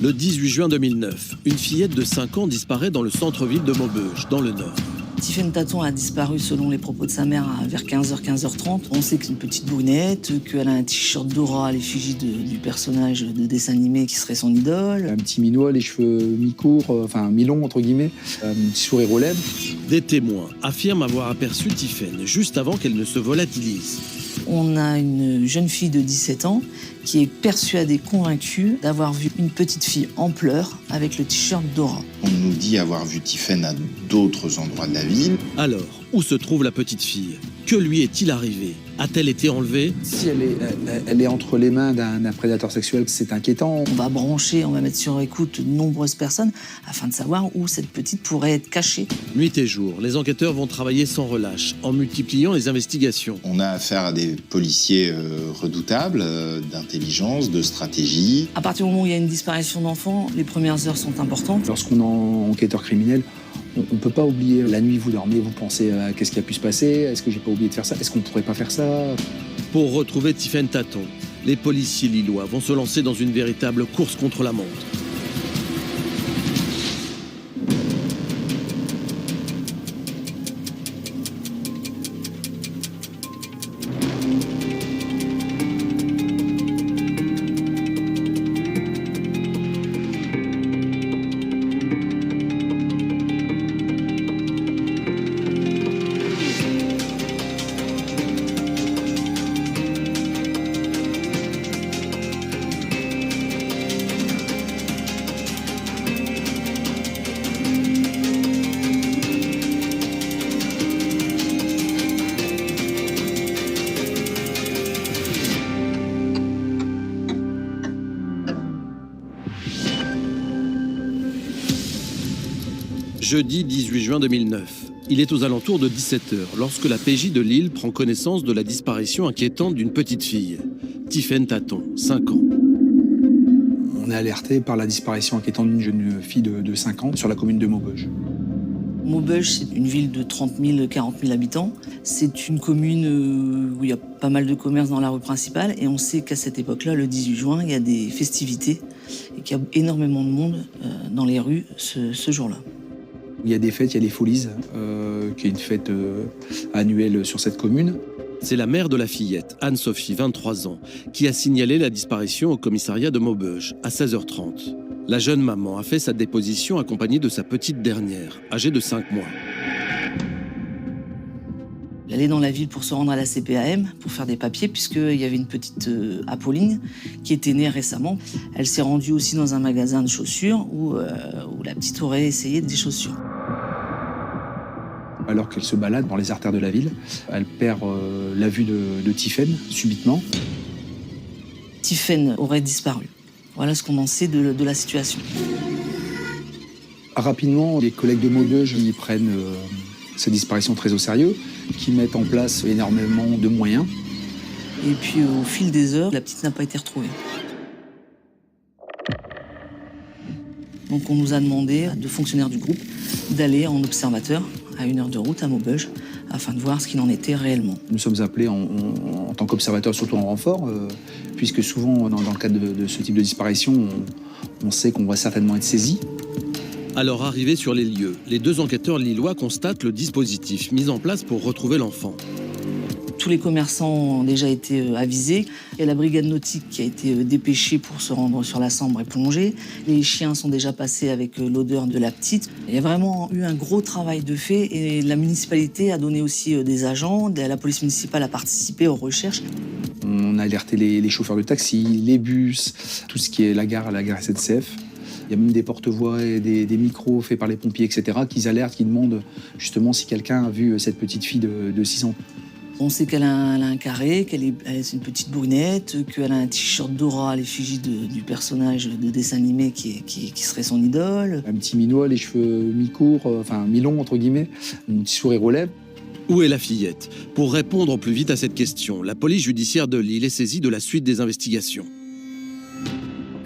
Le 18 juin 2009, une fillette de 5 ans disparaît dans le centre-ville de Maubeuge, dans le Nord. Tiffaine Taton a disparu selon les propos de sa mère vers 15h, 15h30. On sait que c'est une petite brunette, qu'elle a un t-shirt Dora à l'effigie du personnage de dessin animé qui serait son idole. Un petit minois, les cheveux mi-courts, enfin mi-longs entre guillemets, un petit sourire aux lèvres. Des témoins affirment avoir aperçu Tiffaine juste avant qu'elle ne se volatilise. On a une jeune fille de 17 ans qui est persuadée, convaincue d'avoir vu une petite fille en pleurs avec le t-shirt Dora. On nous dit avoir vu Tiffaine à d'autres endroits de la ville. Alors, où se trouve la petite fille? Que lui est-il arrivé? A-t-elle été enlevée? Si elle est entre les mains d'un prédateur sexuel, c'est inquiétant. On va brancher, on va mettre sur écoute de nombreuses personnes afin de savoir où cette petite pourrait être cachée. Nuit et jour, les enquêteurs vont travailler sans relâche, en multipliant les investigations. On a affaire à des policiers redoutables, d'intelligence, de stratégie. À partir du moment où il y a une disparition d'enfant, les premières heures sont importantes. Lorsqu'on est enquêteur criminel, on ne peut pas oublier. La nuit, vous dormez, vous pensez à qu'est-ce qui a pu se passer? Est-ce que j'ai pas oublié de faire ça? Est-ce qu'on ne pourrait pas faire ça? Pour retrouver Tiffaine Taton, les policiers lillois vont se lancer dans une véritable course contre la montre. Jeudi 18 juin 2009. Il est aux alentours de 17h lorsque la PJ de Lille prend connaissance de la disparition inquiétante d'une petite fille, Tiffaine Taton, 5 ans. On est alerté par la disparition inquiétante d'une jeune fille de 5 ans sur la commune de Maubeuge. Maubeuge, c'est une ville de 30 000, 40 000 habitants. C'est une commune où il y a pas mal de commerces dans la rue principale. Et on sait qu'à cette époque-là, le 18 juin, il y a des festivités et qu'il y a énormément de monde dans les rues ce jour-là. Il y a des fêtes, il y a les Folies, qui est une fête annuelle sur cette commune. C'est la mère de la fillette, Anne-Sophie, 23 ans, qui a signalé la disparition au commissariat de Maubeuge à 16h30. La jeune maman a fait sa déposition accompagnée de sa petite dernière, âgée de 5 mois. Elle est dans la ville pour se rendre à la CPAM, pour faire des papiers, puisqu'il y avait une petite Apolline qui était née récemment. Elle s'est rendue aussi dans un magasin de chaussures où la petite aurait essayé des chaussures. Alors qu'elle se balade dans les artères de la ville, elle perd la vue de Tiffaine, subitement. Tiffaine aurait disparu. Voilà ce qu'on en sait de la situation. Rapidement, les collègues de Maubeuge y prennent cette disparition très au sérieux, qui mettent en place énormément de moyens. Et puis au fil des heures, la petite n'a pas été retrouvée. Donc on nous a demandé, à 2 fonctionnaires du groupe, d'aller en observateur à 1 heure de route à Maubeuge, afin de voir ce qu'il en était réellement. Nous sommes appelés en tant qu'observateurs, surtout en renfort, puisque souvent, dans le cadre de ce type de disparition, on sait qu'on va certainement être saisi. Alors arrivés sur les lieux, les 2 enquêteurs lillois constatent le dispositif mis en place pour retrouver l'enfant. Tous les commerçants ont déjà été avisés. Il y a la brigade nautique qui a été dépêchée pour se rendre sur la Sambre et plonger. Les chiens sont déjà passés avec l'odeur de la petite. Il y a vraiment eu un gros travail de fait et la municipalité a donné aussi des agents. La police municipale a participé aux recherches. On a alerté les chauffeurs de taxi, les bus, tout ce qui est la gare SNCF. Il y a même des porte-voix et des micros faits par les pompiers, etc., qui alertent, qui demandent justement si quelqu'un a vu cette petite fille de 6 ans. On sait qu'elle a un carré, qu'elle est une petite brunette, qu'elle a un t-shirt Dora à l'effigie du personnage de dessin animé qui serait son idole. Un petit minois, les cheveux mi-courts, enfin mi-longs entre guillemets, un petit sourire aux lèvres. Où est la fillette? Pour répondre au plus vite à cette question, la police judiciaire de Lille est saisie de la suite des investigations.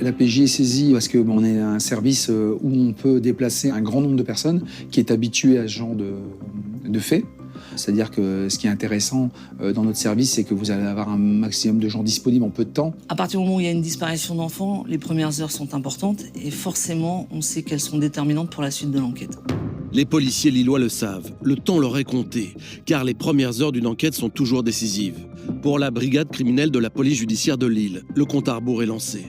La PJ est saisie parce qu'on est un service où on peut déplacer un grand nombre de personnes qui est habitué à ce genre de faits. C'est-à-dire que ce qui est intéressant dans notre service, c'est que vous allez avoir un maximum de gens disponibles en peu de temps. À partir du moment où il y a une disparition d'enfants, les premières heures sont importantes et forcément, on sait qu'elles sont déterminantes pour la suite de l'enquête. Les policiers lillois le savent, le temps leur est compté, car les premières heures d'une enquête sont toujours décisives. Pour la brigade criminelle de la police judiciaire de Lille, le compte à rebours est lancé.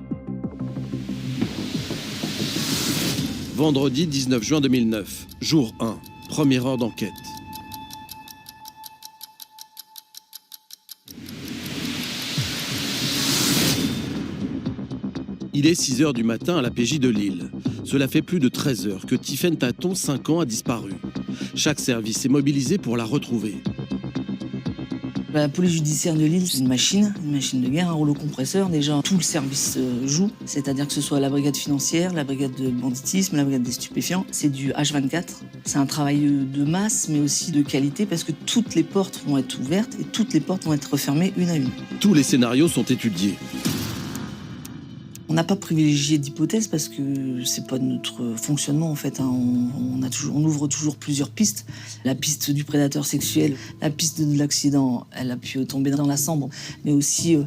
Vendredi 19 juin 2009, jour 1, première heure d'enquête. Il est 6 h du matin à la PJ de Lille. Cela fait plus de 13 heures que Tiffaine Taton, 5 ans, a disparu. Chaque service est mobilisé pour la retrouver. La police judiciaire de Lille, c'est une machine de guerre, un rouleau compresseur. Déjà, tout le service joue, c'est-à-dire que ce soit la brigade financière, la brigade de banditisme, la brigade des stupéfiants. C'est du H24. C'est un travail de masse, mais aussi de qualité, parce que toutes les portes vont être ouvertes et toutes les portes vont être refermées une à une. Tous les scénarios sont étudiés. On n'a pas privilégié d'hypothèses parce que c'est pas notre fonctionnement en fait. On ouvre toujours plusieurs pistes. La piste du prédateur sexuel, la piste de l'accident, elle a pu tomber dans la Sambre, mais aussi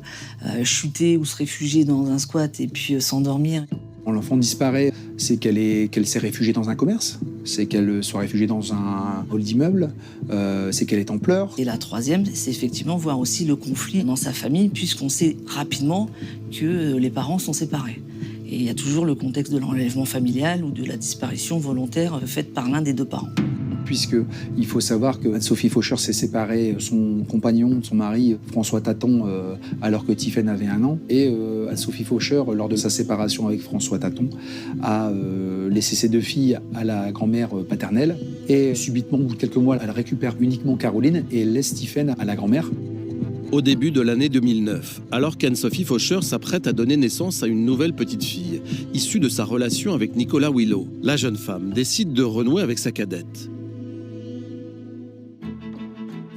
chuter ou se réfugier dans un squat et puis s'endormir. Quand l'enfant disparaît, c'est qu'elle s'est réfugiée dans un commerce, c'est qu'elle soit réfugiée dans un hall d'immeuble, c'est qu'elle est en pleurs. Et la troisième, c'est effectivement voir aussi le conflit dans sa famille, puisqu'on sait rapidement que les parents sont séparés. Et il y a toujours le contexte de l'enlèvement familial ou de la disparition volontaire faite par l'un des deux parents. Puisqu'il faut savoir que Anne-Sophie Faucheur s'est séparée de son compagnon, de son mari, François Taton, alors que Tiffaine avait 1 an. Et Anne-Sophie Faucheur, lors de sa séparation avec François Taton, a laissé ses 2 filles à la grand-mère paternelle. Et subitement, au bout de quelques mois, elle récupère uniquement Caroline et laisse Tiffaine à la grand-mère. Au début de l'année 2009, alors qu'Anne-Sophie Faucheur s'apprête à donner naissance à une nouvelle petite fille, issue de sa relation avec Nicolas Willow, la jeune femme décide de renouer avec sa cadette.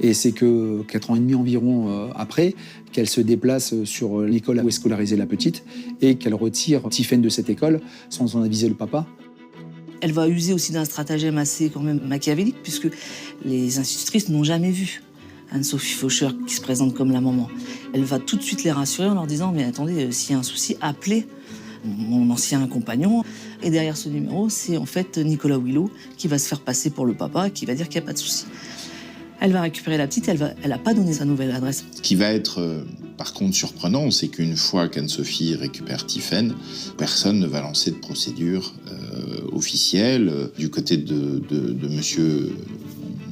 Et c'est que 4 ans et demi environ après, qu'elle se déplace sur l'école où est scolarisée la petite et qu'elle retire Tiffaine de cette école sans en aviser le papa. Elle va user aussi d'un stratagème assez quand même machiavélique, puisque les institutrices n'ont jamais vu Anne-Sophie Faucheur qui se présente comme la maman. Elle va tout de suite les rassurer en leur disant « Mais attendez, s'il y a un souci, appelez mon ancien compagnon ». Et derrière ce numéro, c'est en fait Nicolas Willow qui va se faire passer pour le papa et qui va dire qu'il n'y a pas de souci. Elle va récupérer la petite, elle n'a pas donné sa nouvelle adresse. Ce qui va être par contre surprenant, c'est qu'une fois qu'Anne-Sophie récupère Tiffaine, personne ne va lancer de procédure officielle. Du côté de monsieur,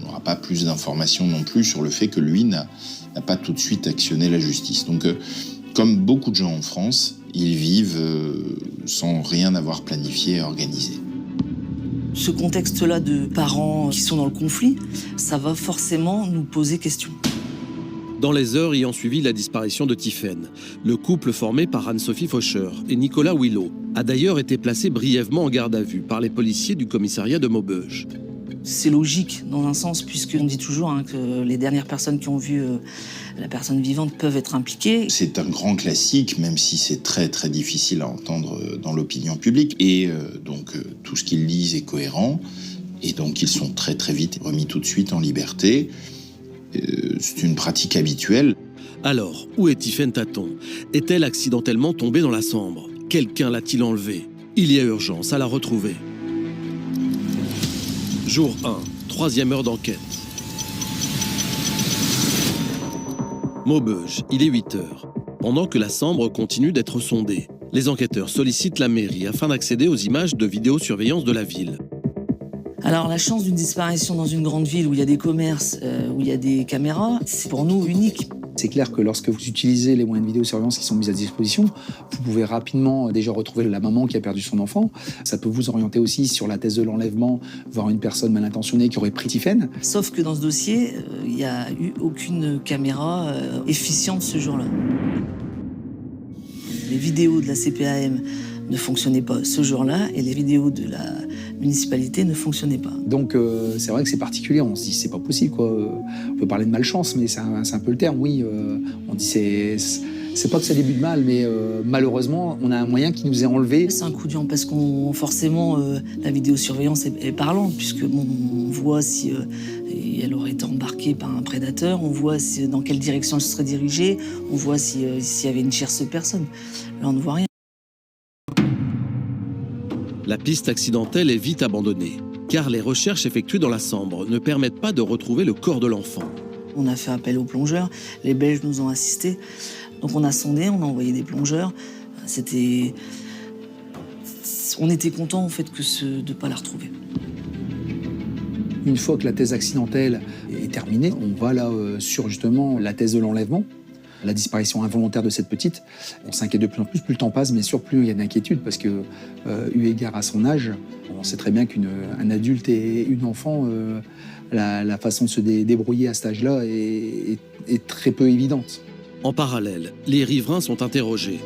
on n'aura pas plus d'informations non plus sur le fait que lui n'a pas tout de suite actionné la justice. Donc, comme beaucoup de gens en France, ils vivent sans rien avoir planifié et organisé. Ce contexte-là de parents qui sont dans le conflit, ça va forcément nous poser question. Dans les heures ayant suivi la disparition de Tiffaine, le couple formé par Anne-Sophie Faucheur et Nicolas Willow a d'ailleurs été placé brièvement en garde à vue par les policiers du commissariat de Maubeuge. C'est logique dans un sens, puisqu'on dit toujours que les dernières personnes qui ont vu la personne vivante peuvent être impliquées. C'est un grand classique, même si c'est très très difficile à entendre dans l'opinion publique. Et donc tout ce qu'ils disent est cohérent. Et donc ils sont très très vite remis tout de suite en liberté. C'est une pratique habituelle. Alors, où est Tiffaine Taton? Est-elle accidentellement tombée dans la Sambre? Quelqu'un l'a-t-il enlevée? Il y a urgence à la retrouver. Jour 1, 3e heure d'enquête. Maubeuge, il est 8 heures. Pendant que la Sambre continue d'être sondée, les enquêteurs sollicitent la mairie afin d'accéder aux images de vidéosurveillance de la ville. Alors la chance d'une disparition dans une grande ville où il y a des commerces, où il y a des caméras, c'est pour nous unique. C'est clair que lorsque vous utilisez les moyens de vidéosurveillance qui sont mis à disposition, vous pouvez rapidement déjà retrouver la maman qui a perdu son enfant. Ça peut vous orienter aussi sur la thèse de l'enlèvement, voir une personne mal intentionnée qui aurait pris Tiffaine. Sauf que dans ce dossier, il n'y a eu aucune caméra efficiente ce jour-là. Les vidéos de la CPAM ne fonctionnaient pas ce jour-là et les vidéos de la municipalité ne fonctionnaient pas. Donc c'est vrai que c'est particulier, on se dit c'est pas possible quoi. On peut parler de malchance mais c'est un peu le terme, oui. On dit c'est pas que ça débute mal mais malheureusement on a un moyen qui nous est enlevé. C'est un coup dur parce qu'on forcément la vidéosurveillance est parlante puisque bon, on voit si si elle aurait été embarquée par un prédateur, on voit dans quelle direction elle se serait dirigée, on voit s'il y avait une tierce personne. Là, on ne voit rien. La piste accidentelle est vite abandonnée, car les recherches effectuées dans la Sambre ne permettent pas de retrouver le corps de l'enfant. On a fait appel aux plongeurs, les Belges nous ont assistés. Donc on a sondé, on a envoyé des plongeurs. On était contents en fait de ne pas la retrouver. Une fois que la thèse accidentelle est terminée, on va là sur justement la thèse de l'enlèvement, la disparition involontaire de cette petite. On s'inquiète de plus en plus le temps passe, mais surtout plus il y a une inquiétude parce que, eu égard à son âge, on sait très bien qu'un adulte et une enfant, la façon de se débrouiller à cet âge-là est très peu évidente. En parallèle, les riverains sont interrogés.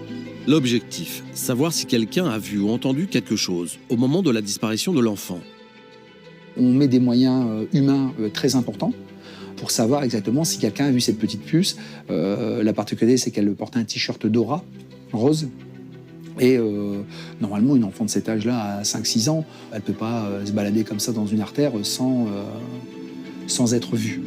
L'objectif, savoir si quelqu'un a vu ou entendu quelque chose au moment de la disparition de l'enfant. On met des moyens humains très importants pour savoir exactement si quelqu'un a vu cette petite puce. La particularité, c'est qu'elle portait un t-shirt Dora, rose. Et normalement, une enfant de cet âge-là, à 5-6 ans, elle ne peut pas se balader comme ça dans une artère sans être vue.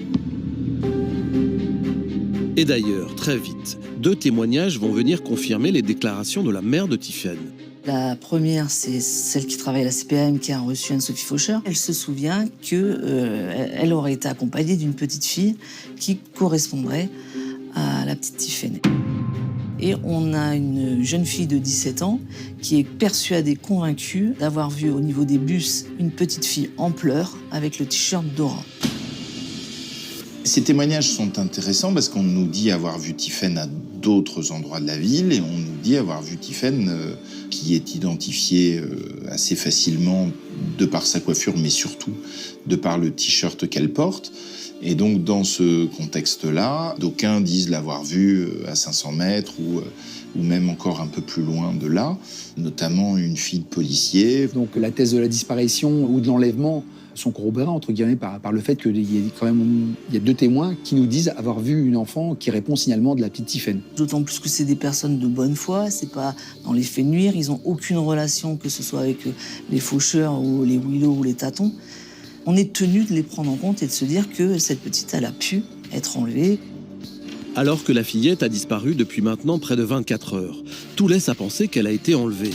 Et d'ailleurs, très vite, 2 témoignages vont venir confirmer les déclarations de la mère de Tiphaine. La première, c'est celle qui travaille à la CPAM qui a reçu Anne-Sophie Faucheur. Elle se souvient qu'elle aurait été accompagnée d'une petite fille qui correspondrait à la petite Tiphaine. Et on a une jeune fille de 17 ans qui est persuadée, convaincue d'avoir vu au niveau des bus une petite fille en pleurs avec le t-shirt Dora. Ces témoignages sont intéressants parce qu'on nous dit avoir vu Tiphaine à d'autres endroits de la ville et on nous dit avoir vu Tiphaine qui est identifiée assez facilement de par sa coiffure mais surtout de par le t-shirt qu'elle porte. Et donc dans ce contexte-là, d'aucuns disent l'avoir vue à 500 mètres ou même encore un peu plus loin de là, notamment une fille de policier. Donc la thèse de la disparition ou de l'enlèvement sont corroborés entre guillemets par le fait qu'il y a 2 témoins qui nous disent avoir vu une enfant qui répond au signalement de la petite Tiphaine. D'autant plus que c'est des personnes de bonne foi, c'est pas dans les faits de nuire, ils n'ont aucune relation, que ce soit avec les faucheurs ou les Willow ou les Tatons. On est tenu de les prendre en compte et de se dire que cette petite, elle a pu être enlevée. Alors que la fillette a disparu depuis maintenant près de 24 heures, tout laisse à penser qu'elle a été enlevée.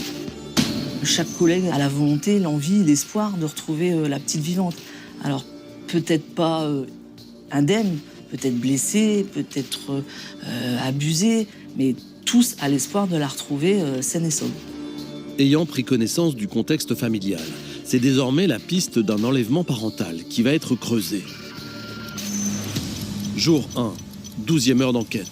Chaque collègue a la volonté, l'envie, l'espoir de retrouver la petite vivante. Alors, peut-être pas indemne, peut-être blessée, peut-être abusée, mais tous à l'espoir de la retrouver saine et sauve. Ayant pris connaissance du contexte familial, c'est désormais la piste d'un enlèvement parental qui va être creusée. Jour 1, 12e heure d'enquête.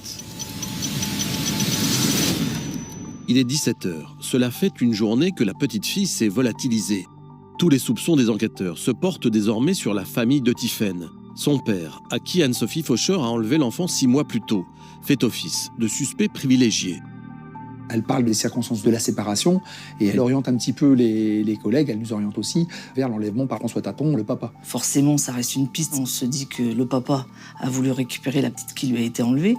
Il est 17h. Cela fait une journée que la petite fille s'est volatilisée. Tous les soupçons des enquêteurs se portent désormais sur la famille de Tiphaine. Son père, à qui Anne-Sophie Faucheur a enlevé l'enfant 6 mois plus tôt, fait office de suspect privilégié. Elle parle des circonstances de la séparation et elle oriente un petit peu les collègues, elle nous oriente aussi vers l'enlèvement par François Taton, le papa. Forcément, ça reste une piste. On se dit que le papa a voulu récupérer la petite qui lui a été enlevée.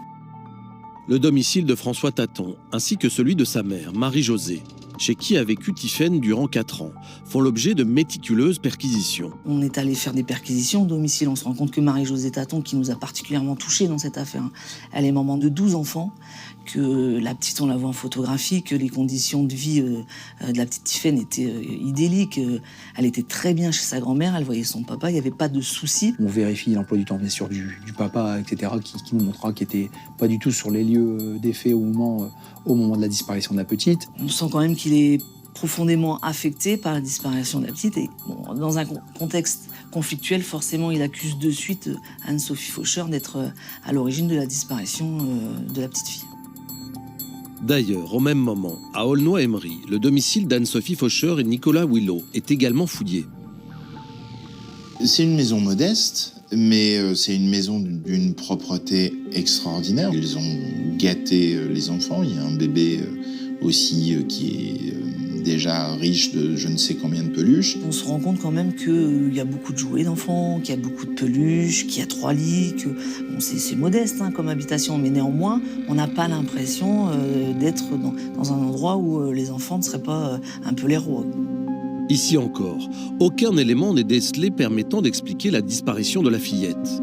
Le domicile de François Taton, ainsi que celui de sa mère, Marie-Josée, chez qui a vécu Tiphaine durant 4 ans, font l'objet de méticuleuses perquisitions. On est allé faire des perquisitions au domicile. On se rend compte que Marie-Josée Taton, qui nous a particulièrement touchés dans cette affaire, elle est maman de 12 enfants, que la petite, on la voit en photographie, que les conditions de vie de la petite Tiphaine étaient idylliques. Elle était très bien chez sa grand-mère, elle voyait son papa, il n'y avait pas de soucis. On vérifie l'emploi du temps, bien sûr, du papa, etc., qui nous montrera qu'il n'était pas du tout sur les lieux des faits au moment de la disparition de la petite. On sent quand même qu'il est profondément affecté par la disparition de la petite. Et bon, dans un contexte conflictuel, forcément, il accuse de suite Anne-Sophie Faucheur d'être à l'origine de la disparition de la petite fille. D'ailleurs, au même moment, à Aulnoy-Aymeries, le domicile d'Anne-Sophie Faucheur et Nicolas Willow est également fouillé. C'est une maison modeste, mais c'est une maison d'une propreté extraordinaire. Ils ont gâté les enfants. Il y a un bébé aussi qui est déjà riche de je ne sais combien de peluches. On se rend compte quand même qu'il y a beaucoup de jouets d'enfants, qu'il y a beaucoup de peluches, qu'il y a 3 lits, que bon, c'est modeste comme habitation, mais néanmoins, on n'a pas l'impression d'être dans un endroit où les enfants ne seraient pas un peu les rois. Ici encore, aucun élément n'est décelé permettant d'expliquer la disparition de la fillette.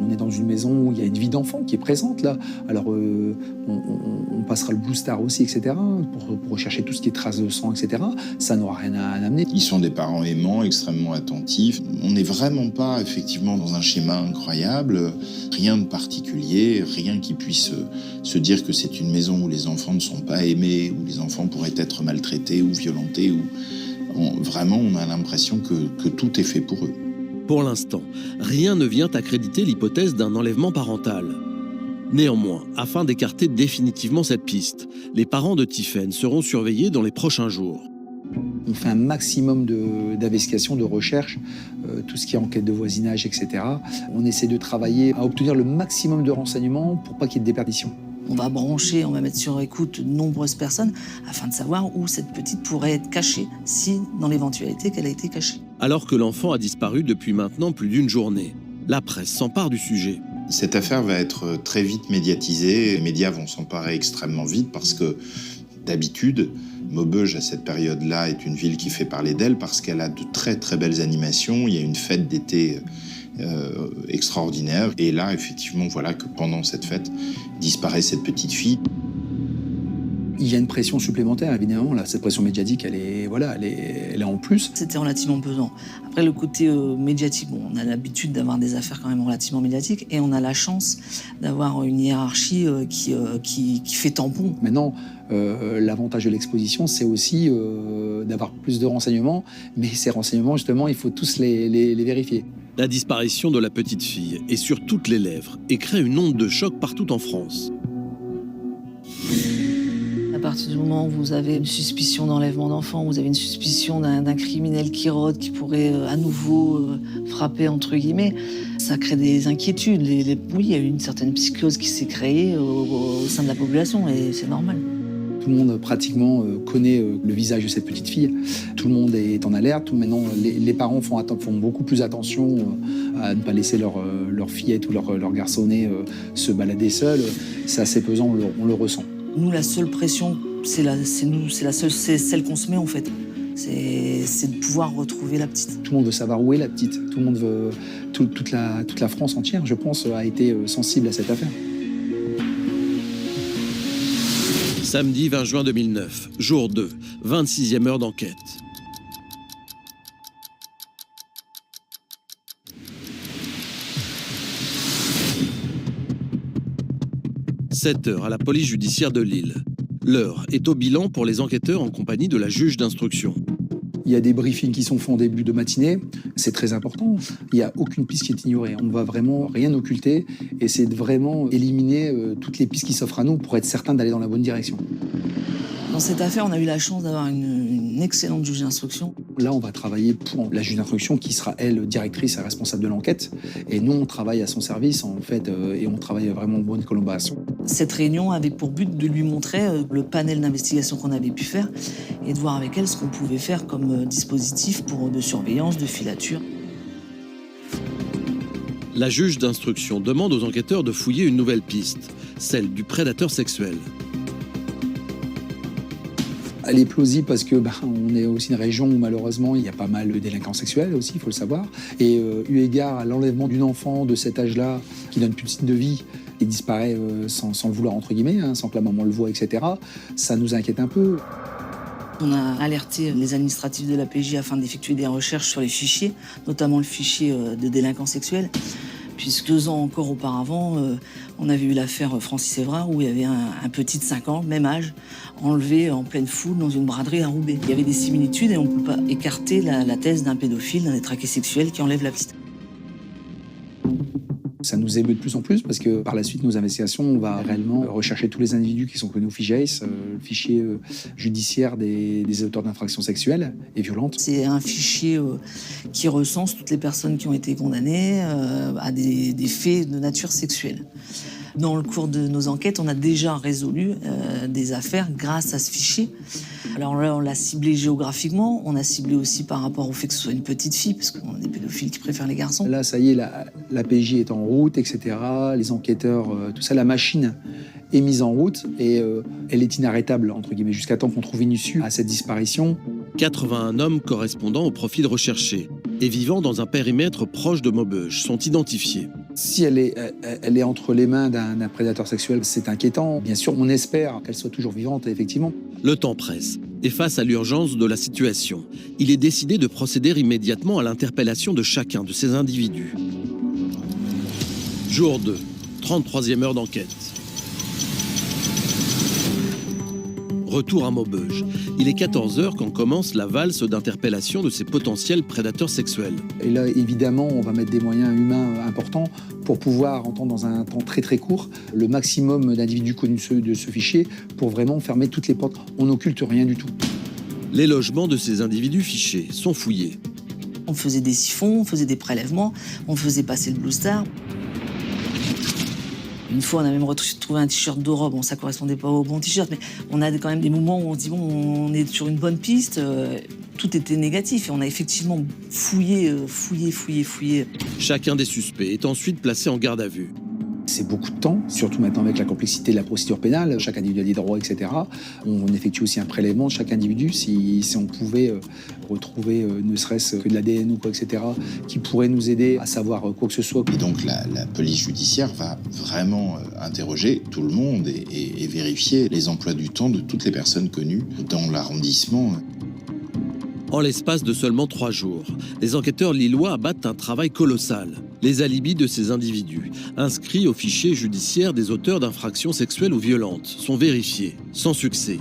On est dans une maison où il y a une vie d'enfant qui est présente là. Alors on passera le Blue Star aussi, etc. pour rechercher tout ce qui est traces de sang, etc. Ça n'aura rien à amener. Ils sont des parents aimants, extrêmement attentifs. On n'est vraiment pas effectivement dans un schéma incroyable. Rien de particulier, rien qui puisse se dire que c'est une maison où les enfants ne sont pas aimés, où les enfants pourraient être maltraités ou violentés. Vraiment, on a l'impression que tout est fait pour eux. Pour l'instant, rien ne vient accréditer l'hypothèse d'un enlèvement parental. Néanmoins, afin d'écarter définitivement cette piste, les parents de Tiphaine seront surveillés dans les prochains jours. On fait un maximum d'investigation, de recherche, tout ce qui est enquête de voisinage, etc. On essaie de travailler à obtenir le maximum de renseignements pour pas qu'il y ait de déperdition. On va brancher, on va mettre sur écoute de nombreuses personnes afin de savoir où cette petite pourrait être cachée, si dans l'éventualité qu'elle a été cachée. Alors que l'enfant a disparu depuis maintenant plus d'une journée, la presse s'empare du sujet. Cette affaire va être très vite médiatisée. Les médias vont s'emparer extrêmement vite parce que, d'habitude, Maubeuge, à cette période-là, est une ville qui fait parler d'elle parce qu'elle a de très très belles animations. Il y a une fête d'été extraordinaire. Et là, effectivement, voilà que pendant cette fête, disparaît cette petite fille. Il y a une pression supplémentaire, évidemment. Là, cette pression médiatique, elle est en plus. C'était relativement pesant. Après, le côté médiatique, bon, on a l'habitude d'avoir des affaires quand même relativement médiatiques et on a la chance d'avoir une hiérarchie qui fait tampon. Maintenant, l'avantage de l'exposition, c'est aussi d'avoir plus de renseignements. Mais ces renseignements, justement, il faut tous les vérifier. La disparition de la petite fille est sur toutes les lèvres et crée une onde de choc partout en France. À partir du moment où vous avez une suspicion d'enlèvement d'enfant, vous avez une suspicion d'un criminel qui rôde, qui pourrait à nouveau frapper, entre guillemets, ça crée des inquiétudes. Oui, il y a eu une certaine psychose qui s'est créée au sein de la population et c'est normal. Tout le monde pratiquement connaît le visage de cette petite fille. Tout le monde est en alerte. Maintenant, les parents font beaucoup plus attention à ne pas laisser leur fillette ou leur garçonnet se balader seul. C'est assez pesant, on le ressent. Nous, la seule pression, c'est celle qu'on se met en fait. C'est de pouvoir retrouver la petite. Tout le monde veut savoir où est la petite. Tout le monde veut, toute la France entière, je pense, a été sensible à cette affaire. Samedi 20 juin 2009, jour 2, 26e heure d'enquête. « 7 heures à la police judiciaire de Lille. L'heure est au bilan pour les enquêteurs en compagnie de la juge d'instruction. Il y a des briefings qui sont faits en début de matinée, c'est très important. Il n'y a aucune piste qui est ignorée. On ne va vraiment rien occulter et c'est de vraiment éliminer toutes les pistes qui s'offrent à nous pour être certain d'aller dans la bonne direction. Dans cette affaire, on a eu la chance d'avoir une excellente juge d'instruction. Là, on va travailler pour la juge d'instruction qui sera, elle, directrice et responsable de l'enquête. Et nous, on travaille à son service, en fait, et on travaille vraiment en bonne collaboration. Cette réunion avait pour but de lui montrer le panel d'investigation qu'on avait pu faire et de voir avec elle ce qu'on pouvait faire comme dispositif de surveillance, de filature. La juge d'instruction demande aux enquêteurs de fouiller une nouvelle piste, celle du prédateur sexuel. Elle est plausible parce que on est aussi une région où malheureusement il y a pas mal de délinquants sexuels aussi, il faut le savoir. Et eu égard à l'enlèvement d'une enfant de cet âge-là qui donne plus de signe de vie et disparaît sans le vouloir entre guillemets, sans que la maman le voie, etc. Ça nous inquiète un peu. On a alerté les administratifs de la PJ afin d'effectuer des recherches sur les fichiers, notamment le fichier de délinquants sexuels. Puisque 2 ans encore auparavant, on avait eu l'affaire Francis Évrard où il y avait un petit de 5 ans, même âge, enlevé en pleine foule dans une braderie à Roubaix. Il y avait des similitudes et on ne peut pas écarter la thèse d'un pédophile, d'un détraqué sexuel qui enlève la petite. Ça nous émeut de plus en plus parce que par la suite, nos investigations, on va réellement rechercher tous les individus qui sont connus au FIJAIS, le fichier judiciaire des auteurs d'infractions sexuelles et violentes. C'est un fichier qui recense toutes les personnes qui ont été condamnées à des faits de nature sexuelle. Dans le cours de nos enquêtes, on a déjà résolu des affaires grâce à ce fichier. Alors là, on l'a ciblé géographiquement, on a ciblé aussi par rapport au fait que ce soit une petite fille, parce qu'on a des pédophiles qui préfèrent les garçons. Là, ça y est, la PJ est en route, etc. Les enquêteurs, tout ça, la machine est mise en route et elle est inarrêtable, entre guillemets, jusqu'à temps qu'on trouve une issue à cette disparition. 81 hommes correspondant au profil recherché et vivant dans un périmètre proche de Maubeuge sont identifiés. Si elle est entre les mains d'un prédateur sexuel, c'est inquiétant. Bien sûr, on espère qu'elle soit toujours vivante, effectivement. Le temps presse, et face à l'urgence de la situation, il est décidé de procéder immédiatement à l'interpellation de chacun de ces individus. Jour 2, 33e heure d'enquête. Retour à Maubeuge. Il est 14h quand commence la valse d'interpellation de ces potentiels prédateurs sexuels. Et là, évidemment, on va mettre des moyens humains importants pour pouvoir entendre dans un temps très très court le maximum d'individus connus de ce fichier pour vraiment fermer toutes les portes. On n'occulte rien du tout. Les logements de ces individus fichés sont fouillés. On faisait des siphons, on faisait des prélèvements, on faisait passer le Blue Star. Une fois, on a même trouvé un t-shirt d'Aura. Bon, ça correspondait pas au bon t-shirt, mais on a quand même des moments où on se dit, bon, on est sur une bonne piste. Tout était négatif et on a effectivement fouillé. Chacun des suspects est ensuite placé en garde à vue. C'est beaucoup de temps, surtout maintenant avec la complexité de la procédure pénale. Chaque individu a des droits, etc. On effectue aussi un prélèvement de chaque individu. Si on pouvait retrouver ne serait-ce que de l'ADN ou quoi, etc., qui pourrait nous aider à savoir quoi que ce soit. Et donc la police judiciaire va vraiment interroger tout le monde et vérifier les emplois du temps de toutes les personnes connues dans l'arrondissement. En l'espace de seulement 3 jours, les enquêteurs lillois abattent un travail colossal. Les alibis de ces individus, inscrits au fichier judiciaire des auteurs d'infractions sexuelles ou violentes, sont vérifiés, sans succès.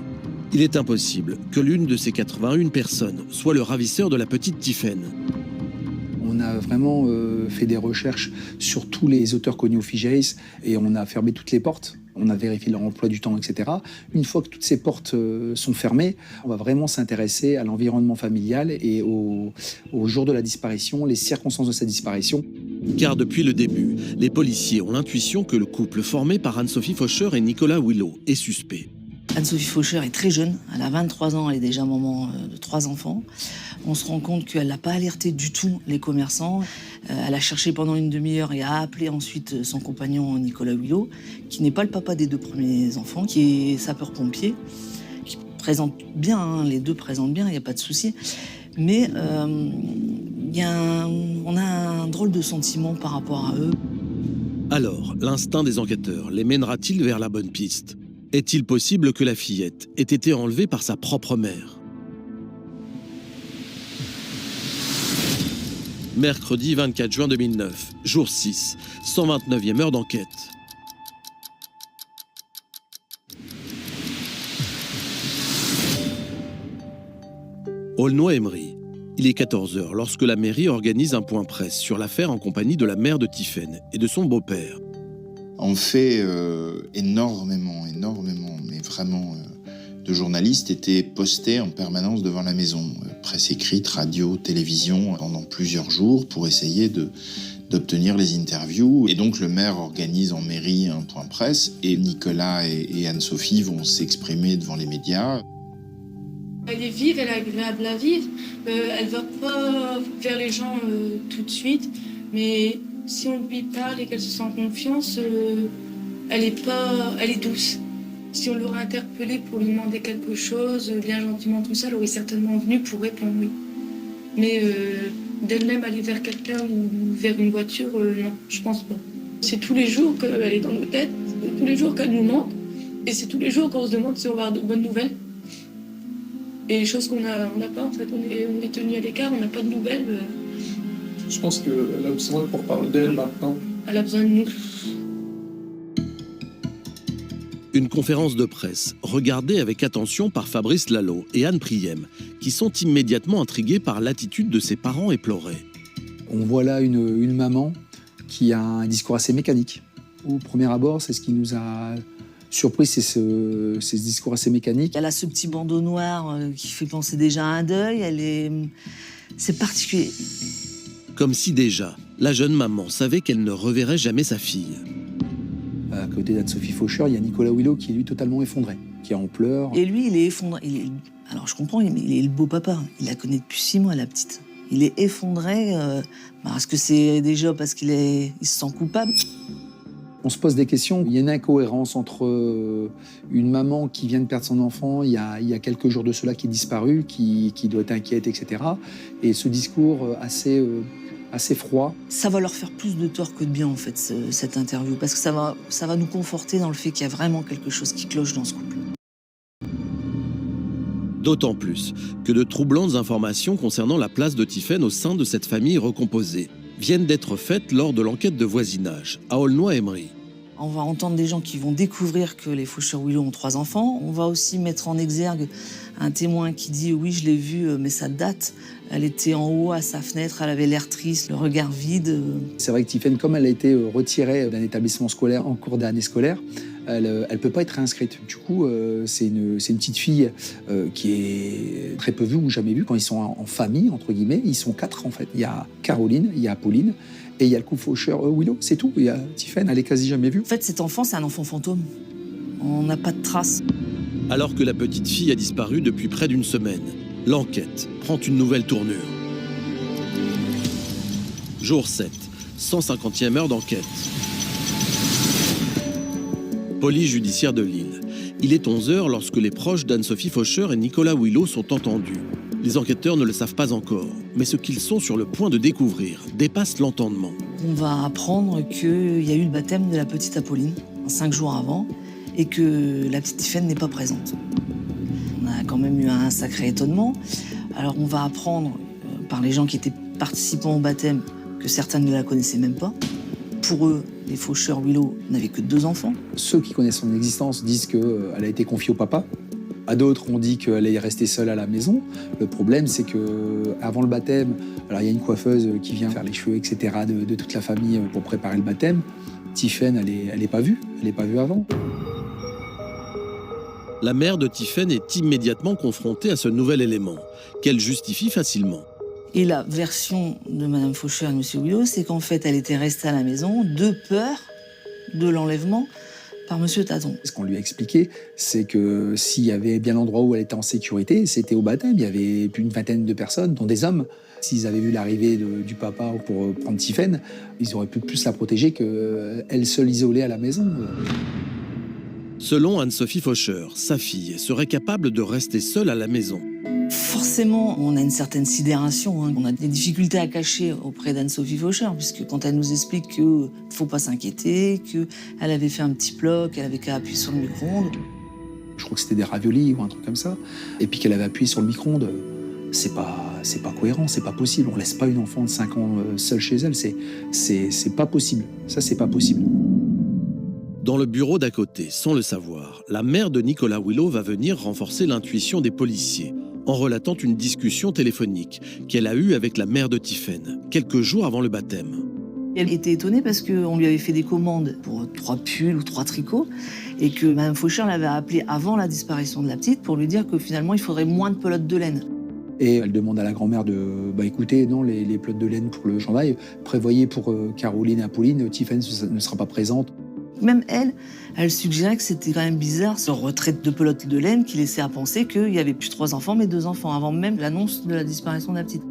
Il est impossible que l'une de ces 81 personnes soit le ravisseur de la petite Tiphaine. On a vraiment fait des recherches sur tous les auteurs connus au FIGEIS et on a fermé toutes les portes. On a vérifié leur emploi du temps, etc. Une fois que toutes ces portes sont fermées, on va vraiment s'intéresser à l'environnement familial et au jour de la disparition, les circonstances de sa disparition. Car depuis le début, les policiers ont l'intuition que le couple formé par Anne-Sophie Faucheur et Nicolas Willow est suspect. Anne-Sophie Faucheur est très jeune, elle a 23 ans, elle est déjà maman de 3 enfants. On se rend compte qu'elle n'a pas alerté du tout les commerçants. Elle a cherché pendant une demi-heure et a appelé ensuite son compagnon Nicolas Willow, qui n'est pas le papa des 2 premiers enfants, qui est sapeur-pompier, qui présente bien, hein, les 2 présentent bien, il n'y a pas de souci. Mais on a un drôle de sentiment par rapport à eux. Alors, l'instinct des enquêteurs les mènera-t-il vers la bonne piste ? Est-il possible que la fillette ait été enlevée par sa propre mère ? Mercredi 24 juin 2009, jour 6, 129e heure d'enquête. Aulnoy-Emery. Il est 14h lorsque la mairie organise un point presse sur l'affaire en compagnie de la mère de Tiphaine et de son beau-père. On fait énormément, mais vraiment, de journalistes étaient postés en permanence devant la maison. Presse écrite, radio, télévision, pendant plusieurs jours pour essayer d'obtenir les interviews. Et donc le maire organise en mairie un point presse et Nicolas et Anne-Sophie vont s'exprimer devant les médias. Elle est vive, elle est agréable à vivre. Elle ne va pas vers les gens tout de suite, mais si on lui parle et qu'elle se sent en confiance, elle est douce. Si on l'aurait interpellée pour lui demander quelque chose, bien gentiment, tout ça, elle aurait certainement venu pour répondre oui. Mais d'elle-même aller vers quelqu'un ou vers une voiture, non, je pense pas. C'est tous les jours qu'elle est dans nos têtes, c'est tous les jours qu'elle nous manque, et c'est tous les jours qu'on se demande si on va avoir de bonnes nouvelles. Et les choses qu'on n'a pas, en fait, on est tenu à l'écart, on n'a pas de nouvelles. Je pense qu'elle a besoin pour parler d'elle maintenant. Elle a besoin de nous. Une conférence de presse regardée avec attention par Fabrice Lalo et Anne Priem, qui sont immédiatement intrigués par l'attitude de ses parents éplorés. On voit là une maman qui a un discours assez mécanique. Au premier abord, c'est ce qui nous a surpris, c'est ce discours assez mécanique. Elle a ce petit bandeau noir qui fait penser déjà à un deuil. C'est particulier. Comme si déjà, la jeune maman savait qu'elle ne reverrait jamais sa fille. À côté d'Anne-Sophie Faucheur, il y a Nicolas Willow qui est lui totalement effondré, qui est en pleurs. Et lui, il est effondré. Alors je comprends, mais il est le beau papa. Il la connaît depuis 6 mois, la petite. Il est effondré parce que c'est déjà parce qu'il se sent coupable. On se pose des questions. Il y a une incohérence entre une maman qui vient de perdre son enfant il y a quelques jours de cela, qui est disparue, qui doit être inquiète, etc. Et ce discours assez froid. Ça va leur faire plus de tort que de bien, en fait, cette interview, parce que ça va nous conforter dans le fait qu'il y a vraiment quelque chose qui cloche dans ce couple. D'autant plus que de troublantes informations concernant la place de Tiphaine au sein de cette famille recomposée viennent d'être faites lors de l'enquête de voisinage à Aulnoy-Emery. On va entendre des gens qui vont découvrir que les Faucheur-Willow ont 3 enfants. On va aussi mettre en exergue un témoin qui dit « oui, je l'ai vue, mais ça date ». Elle était en haut à sa fenêtre, elle avait l'air triste, le regard vide. C'est vrai que Tiphaine, comme elle a été retirée d'un établissement scolaire en cours d'année scolaire, elle ne peut pas être réinscrite. Du coup, c'est une petite fille qui est très peu vue ou jamais vue. Quand ils sont en famille, entre guillemets, ils sont 4 en fait. Il y a Caroline, il y a Pauline et il y a le couple Faucheur-Willow, c'est tout. Il y a Tiphaine, elle est quasi jamais vue. En fait, cet enfant, c'est un enfant fantôme. On n'a pas de traces. Alors que la petite fille a disparu depuis près d'une semaine, l'enquête prend une nouvelle tournure. Jour 7, 150e heure d'enquête. Police judiciaire de Lille. Il est 11h lorsque les proches d'Anne-Sophie Faucheur et Nicolas Willow sont entendus. Les enquêteurs ne le savent pas encore, mais ce qu'ils sont sur le point de découvrir dépasse l'entendement. On va apprendre qu'il y a eu le baptême de la petite Apolline, 5 jours avant, et que la petite Tiphaine n'est pas présente. On a quand même eu un sacré étonnement. Alors on va apprendre par les gens qui étaient participants au baptême que certains ne la connaissaient même pas. Pour eux, les Faucheur-Willow n'avaient que 2 enfants. Ceux qui connaissent son existence disent qu'elle a été confiée au papa. À d'autres, on dit qu'elle est restée seule à la maison. Le problème, c'est qu'avant le baptême, alors il y a une coiffeuse qui vient faire les cheveux, etc., de toute la famille pour préparer le baptême. Tiphaine, elle n'est pas vue. Elle n'est pas vue avant. La mère de Tiphaine est immédiatement confrontée à ce nouvel élément, qu'elle justifie facilement. Et la version de Madame Faucheur et M. Willow, c'est qu'en fait, elle était restée à la maison de peur de l'enlèvement par M. Taton. Ce qu'on lui a expliqué, c'est que s'il y avait bien l'endroit où elle était en sécurité, c'était au baptême. Il y avait plus d'une vingtaine de personnes, dont des hommes. S'ils avaient vu l'arrivée du papa pour prendre Tiphaine, ils auraient pu plus la protéger qu'elle seule isolée à la maison. Selon Anne-Sophie Faucheur, sa fille serait capable de rester seule à la maison. Forcément, on a une certaine sidération. On a des difficultés à cacher auprès d'Anne-Sophie Faucheur, puisque quand elle nous explique qu'il ne faut pas s'inquiéter, qu'elle avait fait un petit plat, qu'elle avait qu'à appuyer sur le micro-ondes. Je crois que c'était des raviolis ou un truc comme ça. Et puis qu'elle avait appuyé sur le micro-ondes. C'est pas cohérent, c'est pas possible. On laisse pas une enfant de 5 ans seule chez elle. C'est pas possible. Ça, c'est pas possible. Dans le bureau d'à côté, sans le savoir, la mère de Nicolas Willow va venir renforcer l'intuition des policiers en relatant une discussion téléphonique qu'elle a eue avec la mère de Tiphaine, quelques jours avant le baptême. Elle était étonnée parce qu'on lui avait fait des commandes pour 3 pulls ou 3 tricots et que Mme Faucheur l'avait appelée avant la disparition de la petite pour lui dire que finalement il faudrait moins de pelotes de laine. Et elle demande à la grand-mère écoutez, non, les pelotes de laine pour le chandail, prévoyez pour Caroline et Apolline, Tiphaine ne sera pas présente. Même elle suggérait que c'était quand même bizarre, ce retrait de pelote de laine qui laissait à penser qu'il n'y avait plus 3 enfants, mais 2 enfants, avant même l'annonce de la disparition de la petite.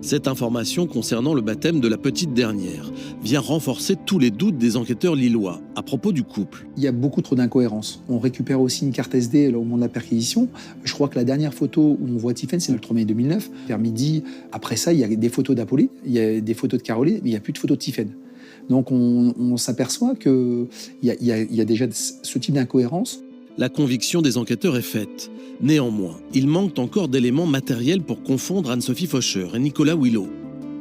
Cette information concernant le baptême de la petite dernière vient renforcer tous les doutes des enquêteurs lillois à propos du couple. Il y a beaucoup trop d'incohérences. On récupère aussi une carte SD au moment de la perquisition. Je crois que la dernière photo où on voit Tiphaine, c'est le 3 mai 2009, vers midi. Après ça, il y a des photos d'Apolline, il y a des photos de Caroline, mais il n'y a plus de photos de Tiphaine. Donc on s'aperçoit qu'il y a déjà ce type d'incohérence. La conviction des enquêteurs est faite. Néanmoins, il manque encore d'éléments matériels pour confondre Anne-Sophie Faucheur et Nicolas Willow,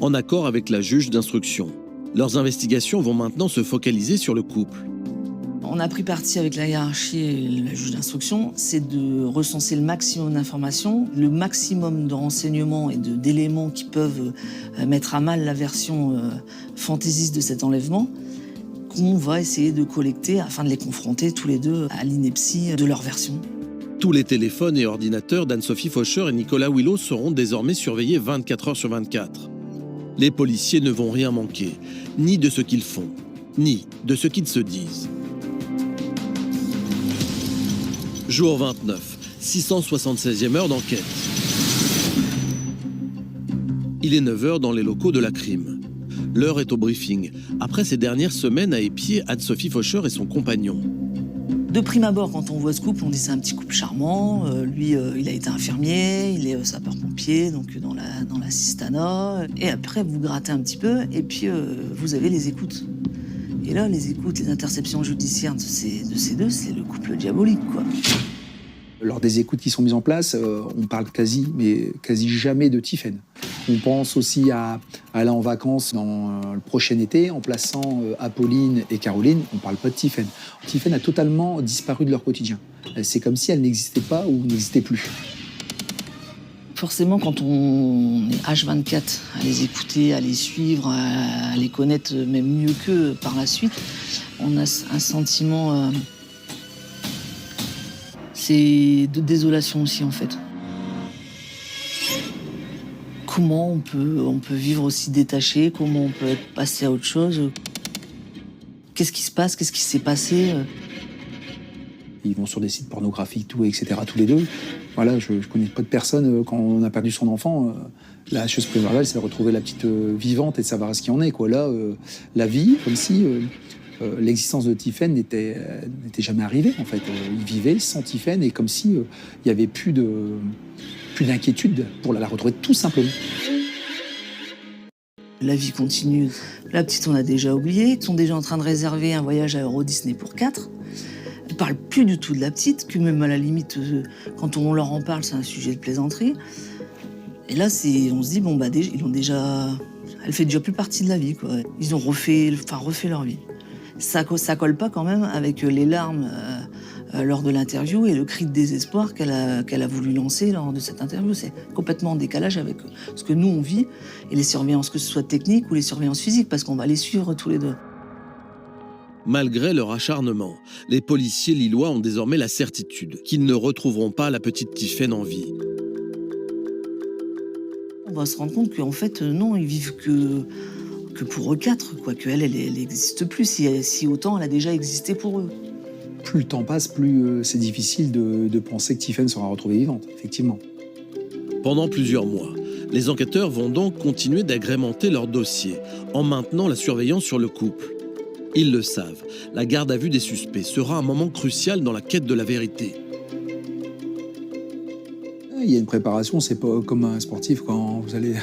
en accord avec la juge d'instruction. Leurs investigations vont maintenant se focaliser sur le couple. On a pris parti avec la hiérarchie et la juge d'instruction, c'est de recenser le maximum d'informations, le maximum de renseignements et d'éléments qui peuvent mettre à mal la version fantaisiste de cet enlèvement, qu'on va essayer de collecter afin de les confronter tous les deux à l'ineptie de leur version. Tous les téléphones et ordinateurs d'Anne-Sophie Faucheur et Nicolas Willow seront désormais surveillés 24 heures sur 24. Les policiers ne vont rien manquer, ni de ce qu'ils font, ni de ce qu'ils se disent. Jour 29, 676e heure d'enquête. Il est 9h dans les locaux de la crime. L'heure est au briefing. Après ces dernières semaines à épier Anne-Sophie Faucheur et son compagnon. De prime abord, quand on voit ce couple, on dit c'est un petit couple charmant. Lui, il a été infirmier, il est sapeur-pompier, donc dans l'assistanat. Et après, vous grattez un petit peu, et puis vous avez les écoutes. Et là, les écoutes, les interceptions judiciaires de ces deux, c'est le couple diabolique, quoi. Lors des écoutes qui sont mises en place, on parle quasi jamais de Tiphaine. On pense aussi à aller en vacances dans le prochain été en plaçant Apolline et Caroline. On ne parle pas de Tiphaine. Tiphaine a totalement disparu de leur quotidien. C'est comme si elle n'existait pas ou n'existait plus. Forcément, quand on est H24 à les écouter, à les suivre, à les connaître même mieux qu'eux par la suite, on a un sentiment... c'est de désolation aussi, en fait. Comment on peut vivre aussi détaché? Comment on peut être passé à autre chose? Qu'est-ce qui se passe? Qu'est-ce qui s'est passé? Ils vont sur des sites pornographiques, tout, etc., tous les deux. Voilà, je connais pas de personne, quand on a perdu son enfant, la chose primordiale, c'est de retrouver la petite vivante et de savoir ce qu'il en est, quoi. Là, la vie, comme si l'existence de Tiphaine n'était jamais arrivée, en fait. Il vivait sans Tiphaine et comme si il y avait plus d'inquiétude pour la retrouver, tout simplement. La vie continue. La petite, on a déjà oublié. Ils sont déjà en train de réserver un voyage à Euro Disney pour 4. Ils ne parlent plus du tout de la petite, que même à la limite, quand on leur en parle, c'est un sujet de plaisanterie. Et là, on se dit, bon, bah, ils ont déjà... Elle fait déjà plus partie de la vie, quoi. Ils ont refait leur vie. Ça colle pas quand même avec les larmes lors de l'interview et le cri de désespoir qu'elle a voulu lancer lors de cette interview. C'est complètement en décalage avec ce que nous, on vit, et les surveillances, que ce soit techniques ou les surveillances physiques, parce qu'on va les suivre tous les deux. Malgré leur acharnement, les policiers lillois ont désormais la certitude qu'ils ne retrouveront pas la petite Tiphaine en vie. On va se rendre compte qu'en fait, non, ils vivent que pour eux quatre, quoi, qu'elle n'existe plus, si autant elle a déjà existé pour eux. Plus le temps passe, plus c'est difficile de penser que Tiphaine sera retrouvée vivante, effectivement. Pendant plusieurs mois, les enquêteurs vont donc continuer d'agrémenter leur dossier en maintenant la surveillance sur le couple. Ils le savent, la garde à vue des suspects sera un moment crucial dans la quête de la vérité. Il y a une préparation, c'est pas comme un sportif quand vous allez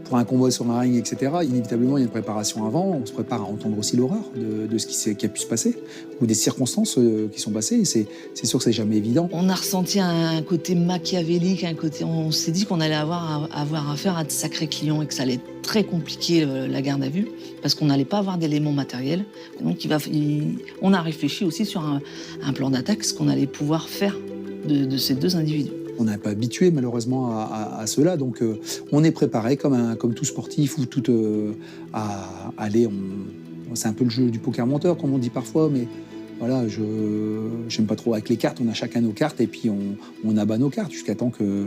pour un combat sur un ring, etc. Inévitablement, il y a une préparation avant. On se prépare à entendre aussi l'horreur de ce qui a pu se passer ou des circonstances qui sont passées. Et c'est sûr que c'est jamais évident. On a ressenti un côté machiavélique, on s'est dit qu'on allait avoir affaire à de sacrés clients et que ça allait être très compliqué la garde à vue parce qu'on n'allait pas avoir d'éléments matériels. Donc on a réfléchi aussi sur un plan d'attaque, ce qu'on allait pouvoir faire de ces deux individus. On n'est pas habitué malheureusement à cela, donc on est préparé comme tout sportif ou tout à aller. C'est un peu le jeu du poker menteur, comme on dit parfois, mais voilà, j'aime pas trop avec les cartes. On a chacun nos cartes et puis on abat nos cartes jusqu'à temps que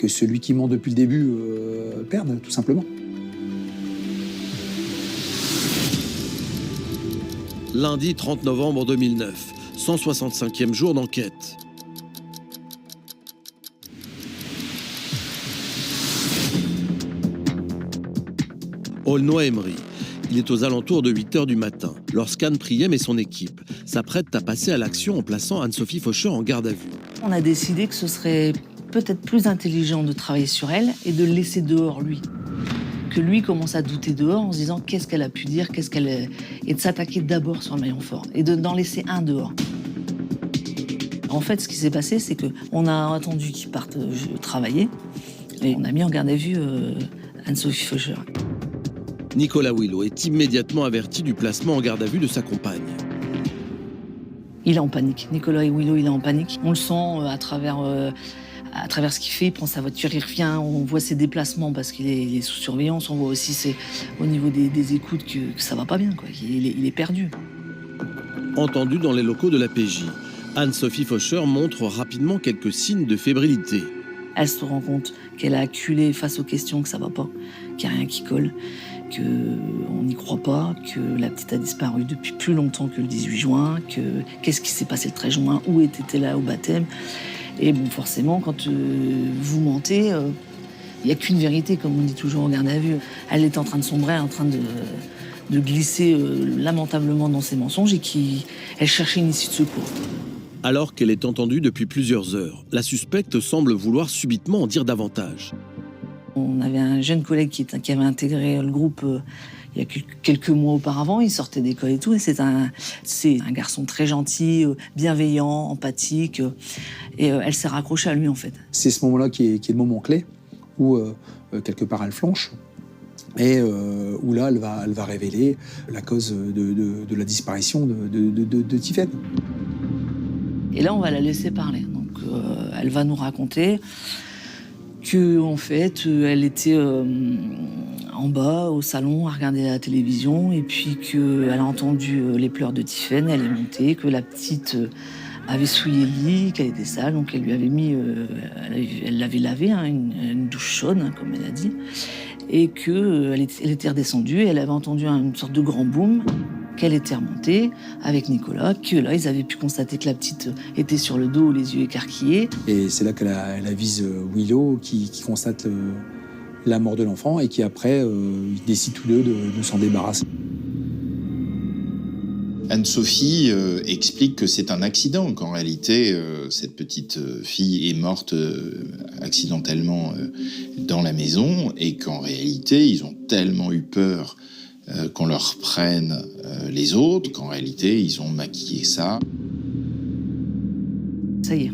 celui qui ment depuis le début perde, tout simplement. Lundi 30 novembre 2009, 165e jour d'enquête. Aulnoy-Aymeries. Il est aux alentours de 8h du matin, lorsqu'Anne Priem et son équipe s'apprêtent à passer à l'action en plaçant Anne-Sophie Faucheur en garde à vue. On a décidé que ce serait peut-être plus intelligent de travailler sur elle et de le laisser dehors, lui. Que lui commence à douter dehors en se disant qu'est-ce qu'elle a pu dire, et de s'attaquer d'abord sur le maillon fort, et d'en laisser un dehors. En fait, ce qui s'est passé, c'est qu'on a attendu qu'ils partent travailler, et on a mis en garde à vue Anne-Sophie Faucheur. Nicolas Willow est immédiatement averti du placement en garde à vue de sa compagne. Il est en panique. Nicolas Willow, il est en panique. On le sent à travers ce qu'il fait. Il prend sa voiture, il revient. On voit ses déplacements parce qu'il est sous surveillance. On voit aussi au niveau des écoutes que ça va pas bien, quoi. Il est perdu. Entendue dans les locaux de la PJ, Anne-Sophie Faucheur montre rapidement quelques signes de fébrilité. Elle se rend compte qu'elle a acculé face aux questions, que ça va pas, qu'il n'y a rien qui colle, qu'on n'y croit pas, que la petite a disparu depuis plus longtemps que le 18 juin, qu'est-ce qui s'est passé le 13 juin, où était-elle là au baptême. Et bon, forcément, quand vous mentez, Il n'y a qu'une vérité, comme on dit toujours au garde à vue. Elle est en train de sombrer, en train de glisser lamentablement dans ses mensonges et qu'elle cherchait une issue de secours. Alors qu'elle est entendue depuis plusieurs heures, la suspecte semble vouloir subitement en dire davantage. On avait un jeune collègue qui avait intégré le groupe il y a quelques mois auparavant. Il sortait d'école et tout. Et c'est un garçon très gentil, bienveillant, empathique. Et elle s'est raccrochée à lui, en fait. C'est ce moment-là qui est le moment clé où, quelque part, elle flanche. Et où là, elle va révéler la cause de la disparition de Tiphaine. Et là, on va la laisser parler. Donc, elle va nous raconter que, en fait, elle était en bas, au salon, à regarder la télévision, et puis qu'elle a entendu les pleurs de Tiphaine, elle est montée, que la petite avait souillé le lit, qu'elle était sale, donc elle lui avait mis, elle l'avait lavé, hein, une douche chaude, hein, comme elle a dit, et qu'elle était redescendue, et elle avait entendu une sorte de grand boom, qu'elle était remontée avec Nicolas, que là, ils avaient pu constater que la petite était sur le dos, les yeux écarquillés. Et c'est là qu'elle avise Willow, qui constate la mort de l'enfant, et qui après, ils décident tous deux de s'en débarrasser. Anne-Sophie explique que c'est un accident, qu'en réalité, cette petite fille est morte accidentellement dans la maison, et qu'en réalité, ils ont tellement eu peur qu'on leur prenne les autres, qu'en réalité, ils ont maquillé ça. Ça y est,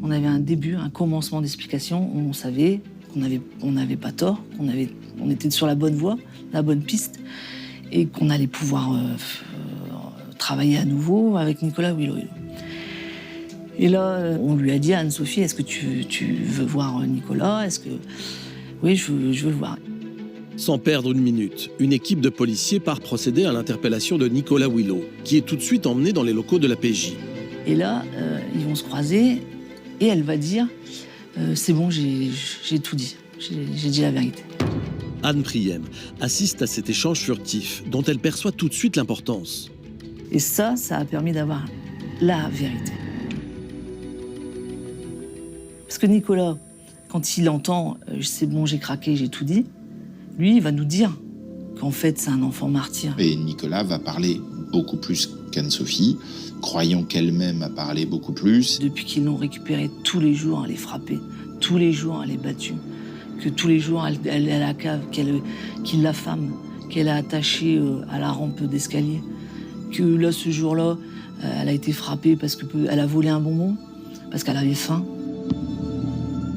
on avait un début, un commencement d'explication où on savait qu'on n'avait pas tort, on était sur la bonne voie, la bonne piste, et qu'on allait pouvoir travailler à nouveau avec Nicolas Willow. Et là, on lui a dit à Anne-Sophie, est-ce que tu veux voir Nicolas? Est-ce que... Oui, je veux le voir. Sans perdre une minute, une équipe de policiers part procéder à l'interpellation de Nicolas Willow, qui est tout de suite emmené dans les locaux de la PJ. Et là, ils vont se croiser et elle va dire c'est bon, j'ai tout dit, j'ai dit la vérité. Anne Priem assiste à cet échange furtif, dont elle perçoit tout de suite l'importance. Et ça a permis d'avoir la vérité. Parce que Nicolas, quand il entend c'est bon, j'ai craqué, j'ai tout dit, lui, il va nous dire qu'en fait, c'est un enfant martyr. Et Nicolas va parler beaucoup plus qu'Anne-Sophie, croyant qu'elle-même a parlé beaucoup plus. Depuis qu'ils l'ont récupérée, tous les jours, elle est frappée. Tous les jours, elle est battue. Que tous les jours, elle est à la cave, qu'il l'affame, qu'elle a attachée à la rampe d'escalier. Que là, ce jour-là, elle a été frappée parce qu'elle a volé un bonbon, parce qu'elle avait faim.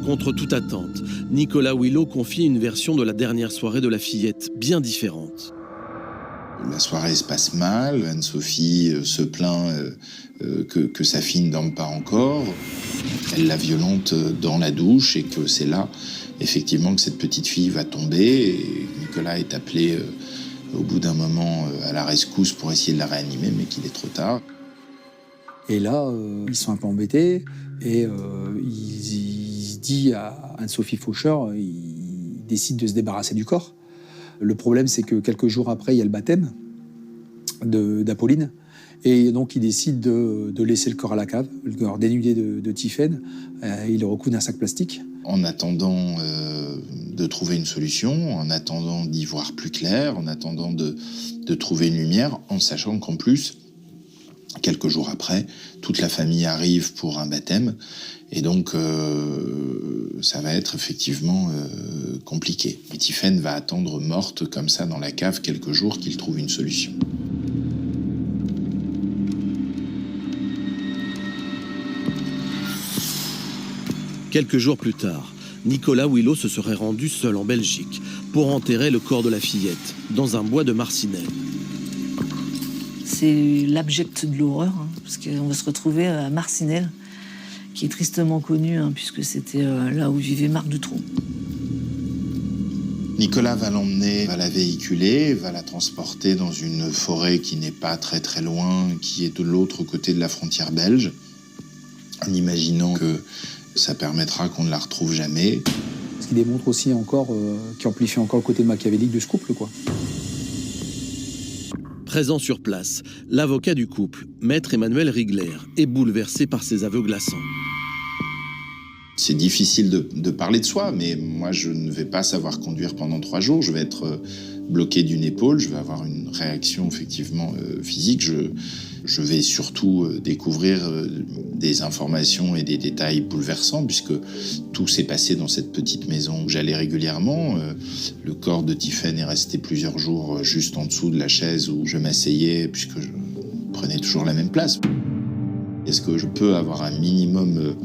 Contre toute attente, Nicolas Willow confie une version de la dernière soirée de la fillette, bien différente. La soirée se passe mal, Anne-Sophie se plaint que sa fille ne dorme pas encore. Elle la violente dans la douche et que c'est là, effectivement, que cette petite fille va tomber. Et Nicolas est appelé au bout d'un moment à la rescousse pour essayer de la réanimer, mais qu'il est trop tard. Et là, ils sont un peu embêtés et il dit à Anne-Sophie Faucher, il décide de se débarrasser du corps. Le problème, c'est que quelques jours après, il y a le baptême d'Apolline. Et donc, il décide de laisser le corps à la cave, le corps dénudé de Tiphaine. Il le recouvre d'un sac plastique. En attendant de trouver une solution, en attendant d'y voir plus clair, en attendant de trouver une lumière, en sachant qu'en plus, quelques jours après, toute la famille arrive pour un baptême. Et donc, ça va être effectivement compliqué. Et Tiphaine va attendre morte comme ça dans la cave quelques jours qu'il trouve une solution. Quelques jours plus tard, Nicolas Willow se serait rendu seul en Belgique pour enterrer le corps de la fillette dans un bois de Marcinelle. C'est l'abject de l'horreur, hein, parce qu'on va se retrouver à Marcinelle, qui est tristement connu, hein, puisque c'était là où vivait Marc Dutroux. Nicolas va l'emmener, va la véhiculer, va la transporter dans une forêt qui n'est pas très très loin, qui est de l'autre côté de la frontière belge, en imaginant que ça permettra qu'on ne la retrouve jamais. Ce qui démontre aussi encore, qui amplifie encore le côté machiavélique de ce couple, quoi. Présent sur place, l'avocat du couple, maître Emmanuel Rigler, est bouleversé par ces aveux glaçants. C'est difficile de parler de soi, mais moi, je ne vais pas savoir conduire pendant 3 jours. Je vais être bloqué d'une épaule, je vais avoir une réaction effectivement physique. Je vais surtout découvrir des informations et des détails bouleversants, puisque tout s'est passé dans cette petite maison où j'allais régulièrement. Le corps de Tiphaine est resté plusieurs jours juste en dessous de la chaise où je m'asseyais, puisque je prenais toujours la même place. Est-ce que je peux avoir un minimum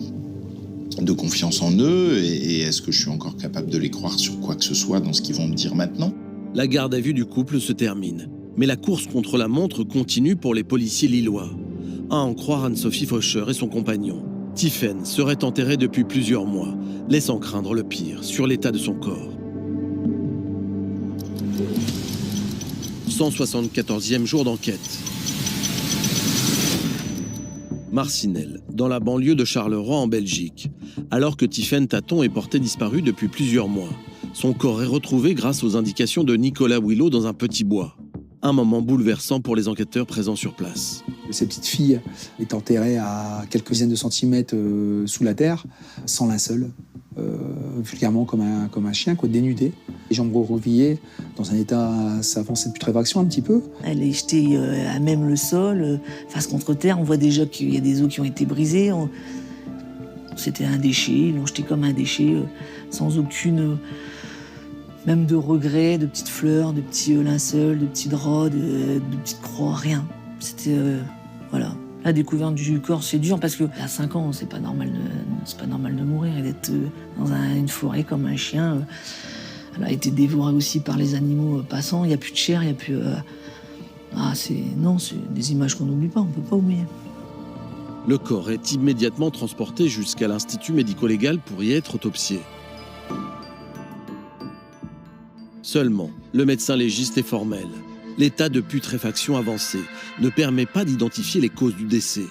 de confiance en eux et est-ce que je suis encore capable de les croire sur quoi que ce soit dans ce qu'ils vont me dire maintenant? La garde à vue du couple se termine, mais la course contre la montre continue pour les policiers lillois. À en croire Anne-Sophie Faucheur et son compagnon, Tiphaine serait enterrée depuis plusieurs mois, laissant craindre le pire sur l'état de son corps. 174e jour d'enquête. Marcinelle, dans la banlieue de Charleroi en Belgique. Alors que Tiphaine Taton est portée disparue depuis plusieurs mois, son corps est retrouvé grâce aux indications de Nicolas Willow dans un petit bois. Un moment bouleversant pour les enquêteurs présents sur place. Cette petite fille est enterrée à quelques dizaines de centimètres sous la terre, sans linceul, vulgairement comme un chien, dénudé. Les jambes recroquevillées, dans un état avancé de putréfaction un petit peu. Elle est jetée à même le sol, face contre terre. On voit déjà qu'il y a des os qui ont été brisés. C'était un déchet, ils l'ont jeté comme un déchet, sans aucune... même de regrets, de petites fleurs, de petits linceuls, de petits draps, de petites croix, rien. C'était... voilà. La découverte du corps, c'est dur parce qu'à 5 ans, c'est pas normal de mourir et d'être dans une forêt comme un chien. Elle a été dévorée aussi par les animaux passants. Il n'y a plus de chair, il n'y a plus... c'est des images qu'on n'oublie pas, on ne peut pas oublier. Le corps est immédiatement transporté jusqu'à l'Institut médico-légal pour y être autopsié. Seulement, le médecin légiste est formel. L'état de putréfaction avancé ne permet pas d'identifier les causes du décès.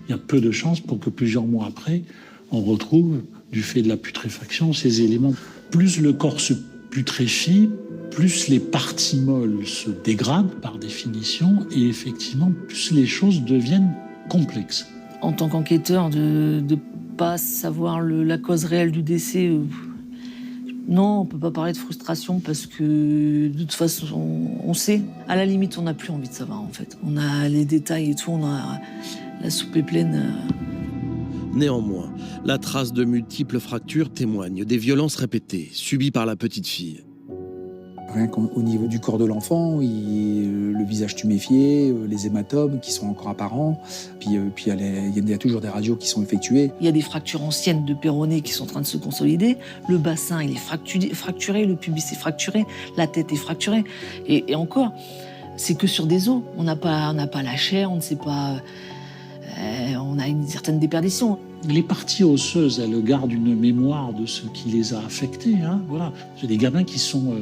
Il y a peu de chances pour que plusieurs mois après, on retrouve, du fait de la putréfaction, ces éléments. Plus le corps se putréfie, plus les parties molles se dégradent par définition, et effectivement, plus les choses deviennent complexes. En tant qu'enquêteur, de ne pas savoir la cause réelle du décès... Non, on ne peut pas parler de frustration parce que de toute façon, on sait. À la limite, on n'a plus envie de savoir en fait. On a les détails et tout, la soupe est pleine. Néanmoins, la trace de multiples fractures témoigne des violences répétées subies par la petite fille. Rien qu'au niveau du corps de l'enfant, le visage tuméfié, les hématomes qui sont encore apparents, puis il y a toujours des radios qui sont effectuées. Il y a des fractures anciennes de péroné qui sont en train de se consolider. Le bassin, il est fracturé, le pubis est fracturé, la tête est fracturée. Et encore, c'est que sur des os. On n'a pas la chair, on ne sait pas... on a une certaine déperdition. Les parties osseuses, elles gardent une mémoire de ce qui les a affectées. Voilà. C'est des gamins qui sont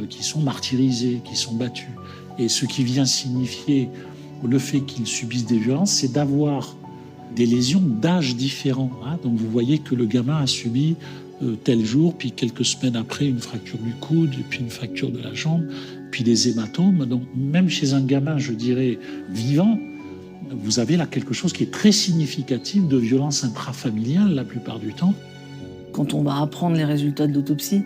martyrisés, qui sont battus. Et ce qui vient signifier le fait qu'ils subissent des violences, c'est d'avoir des lésions d'âge différents. Donc vous voyez que le gamin a subi tel jour, puis quelques semaines après, une fracture du coude, puis une fracture de la jambe, puis des hématomes. Donc même chez un gamin, je dirais, vivant, vous avez là quelque chose qui est très significatif de violence intrafamiliale la plupart du temps. Quand on va apprendre les résultats de l'autopsie,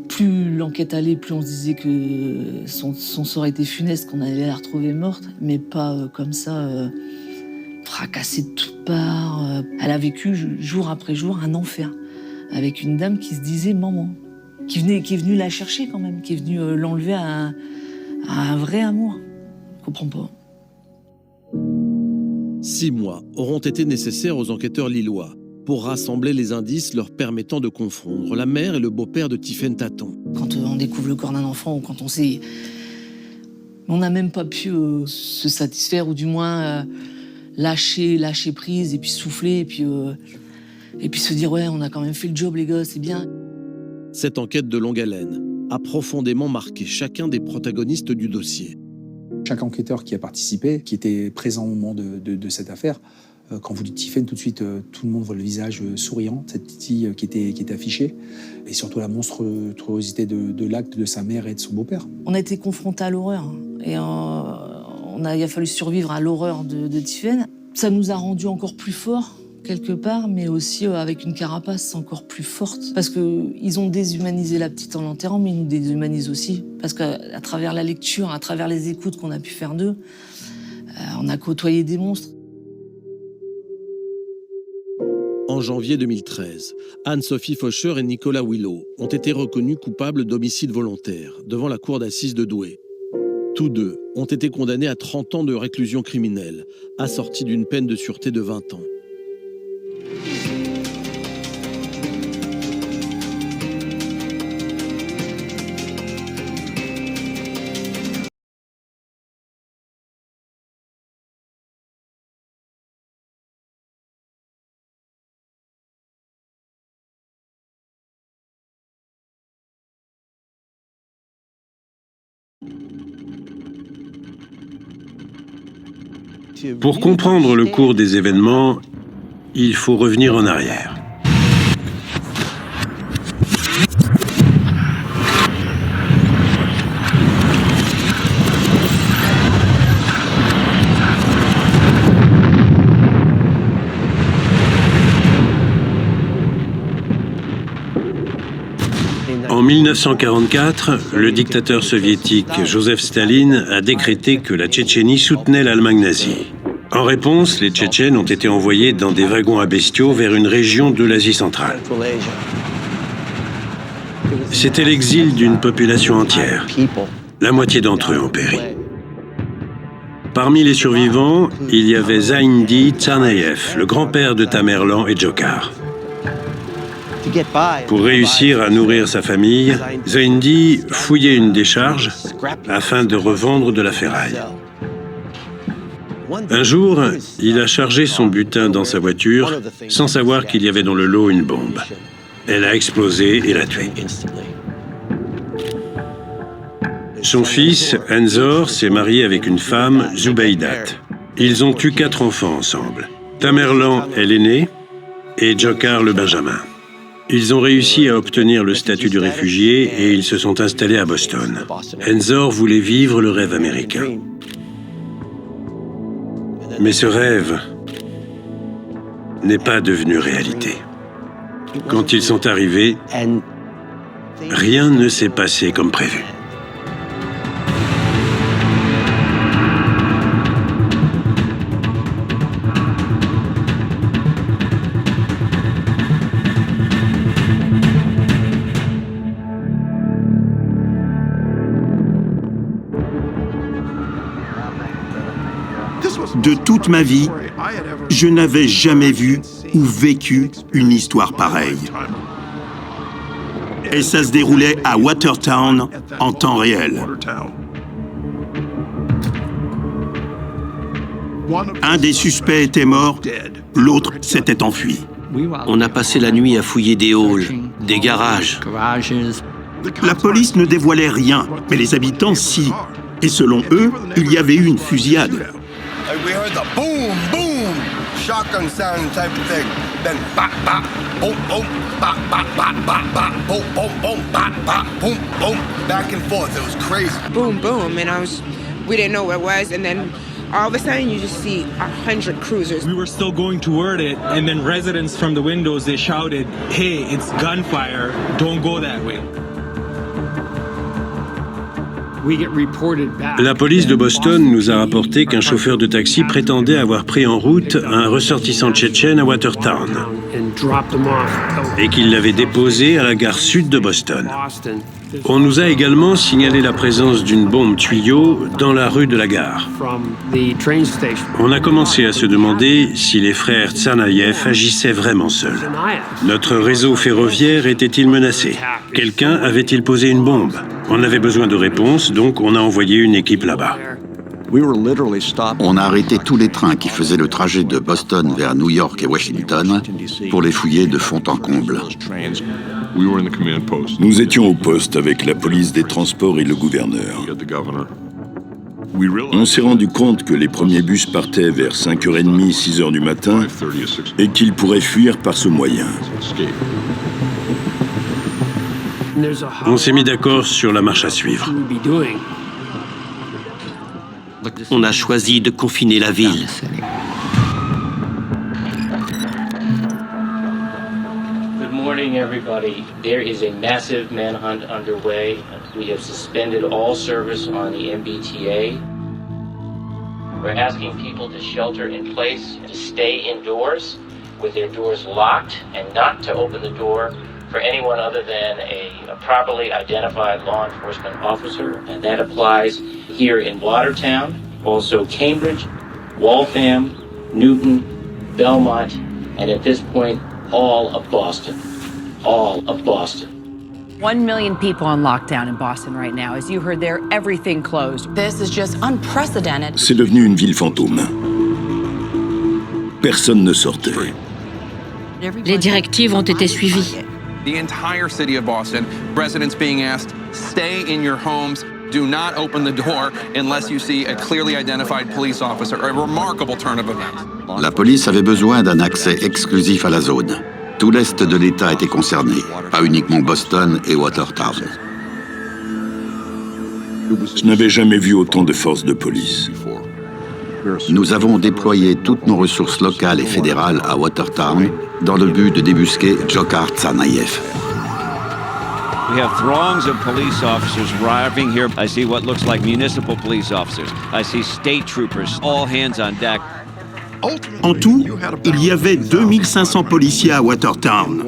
plus l'enquête allait, plus on se disait que son sort était funeste, qu'on allait la retrouver morte, mais pas comme ça, fracassée de toutes parts. Elle a vécu jour après jour un enfer, avec une dame qui se disait maman, qui est venue la chercher quand même, qui est venue l'enlever à un vrai amour. Je comprends pas. 6 mois auront été nécessaires aux enquêteurs lillois pour rassembler les indices leur permettant de confondre la mère et le beau-père de Tiphaine Taton. Quand on découvre le corps d'un enfant ou quand on sait... On n'a même pas pu se satisfaire ou du moins lâcher prise et puis souffler et puis se dire ouais, on a quand même fait le job les gars, c'est bien. Cette enquête de longue haleine a profondément marqué chacun des protagonistes du dossier. Chaque enquêteur qui a participé, qui était présent au moment de cette affaire, quand vous dites Tiphaine, tout de suite, tout le monde voit le visage souriant, cette petite fille qui était affichée, et surtout la monstruosité de l'acte de sa mère et de son beau-père. On a été confrontés à l'horreur, et il a fallu survivre à l'horreur de Tiphaine. Ça nous a rendus encore plus forts quelque part, mais aussi avec une carapace encore plus forte. Parce qu'ils ont déshumanisé la petite en l'enterrant, mais ils nous déshumanisent aussi. Parce qu'à travers la lecture, à travers les écoutes qu'on a pu faire d'eux, on a côtoyé des monstres. En janvier 2013, Anne-Sophie Faucher et Nicolas Willow ont été reconnus coupables d'homicide volontaire devant la cour d'assises de Douai. Tous deux ont été condamnés à 30 ans de réclusion criminelle, assortis d'une peine de sûreté de 20 ans. Pour comprendre le cours des événements, il faut revenir en arrière. En 1944, le dictateur soviétique Joseph Staline a décrété que la Tchétchénie soutenait l'Allemagne nazie. En réponse, les Tchétchènes ont été envoyés dans des wagons à bestiaux vers une région de l'Asie centrale. C'était l'exil d'une population entière. La moitié d'entre eux ont péri. Parmi les survivants, il y avait Zaindi Tsarnaev, le grand-père de Tamerlan et Djokhar. Pour réussir à nourrir sa famille, Zaindi fouillait une décharge afin de revendre de la ferraille. Un jour, il a chargé son butin dans sa voiture sans savoir qu'il y avait dans le lot une bombe. Elle a explosé et l'a tué. Son fils, Enzor, s'est marié avec une femme, Zubaydat. Ils ont eu 4 enfants ensemble. Tamerlan est l'aîné et Djokhar le benjamin. Ils ont réussi à obtenir le statut de réfugié et ils se sont installés à Boston. Enzor voulait vivre le rêve américain. Mais ce rêve n'est pas devenu réalité. Quand ils sont arrivés, rien ne s'est passé comme prévu. De toute ma vie, je n'avais jamais vu ou vécu une histoire pareille. Et ça se déroulait à Watertown en temps réel. Un des suspects était mort, l'autre s'était enfui. On a passé la nuit à fouiller des halls, des garages. La police ne dévoilait rien, mais les habitants si. Et selon eux, il y avait eu une fusillade. We heard the boom, boom, shotgun sound type of thing. Then bop, bop, boom, boom, bop, bop, bop, bop, bop, boom, boom, boom, bop, bop, boom, boom, back and forth. It was crazy. Boom, boom, and we didn't know what it was, and then all of a sudden you just see 100 cruisers. We were still going toward it, and then residents from the windows, they shouted, "Hey, it's gunfire, don't go that way." La police de Boston nous a rapporté qu'un chauffeur de taxi prétendait avoir pris en route un ressortissant tchétchène à Watertown et qu'il l'avait déposé à la gare sud de Boston. On nous a également signalé la présence d'une bombe tuyau dans la rue de la gare. On a commencé à se demander si les frères Tsarnaev agissaient vraiment seuls. Notre réseau ferroviaire était-il menacé? Quelqu'un avait-il posé une bombe? On avait besoin de réponses, donc on a envoyé une équipe là-bas. On a arrêté tous les trains qui faisaient le trajet de Boston vers New York et Washington pour les fouiller de fond en comble. Nous étions au poste avec la police des transports et le gouverneur. On s'est rendu compte que les premiers bus partaient vers 5h30, 6h du matin et qu'ils pourraient fuir par ce moyen. On s'est mis d'accord sur la marche à suivre. On a choisi de confiner la ville. Good morning, everybody. There is a massive manhunt underway. We have suspended all service on the MBTA. We're asking people to shelter in place, to stay indoors with their doors locked, and not to open the door for anyone other than a properly identified law enforcement officer. And that applies here in Watertown, also Cambridge, Waltham, Newton, Belmont, and at this point, all of Boston. All of Boston. 1 million people on lockdown in Boston right now. As you heard there, everything closed. This is just unprecedented. C'est devenu une ville fantôme. Personne ne sortait. Les directives ont été suivies. The entire city of Boston, residents being asked, stay in your homes. Do not open the door unless you see a clearly identified police officer. A remarkable turn of events. La police avait besoin d'un accès exclusif à la zone. Tout l'est de l'État était concerné, pas uniquement Boston et Watertown. Je n'avais jamais vu autant de forces de police. Nous avons déployé toutes nos ressources locales et fédérales à Watertown dans le but de débusquer Dzhokhar Tsarnaev. We have throngs of police officers arriving here. I see what looks like municipal police officers. I see state troopers, all hands on deck. En tout, il y avait 2500 policiers à Watertown.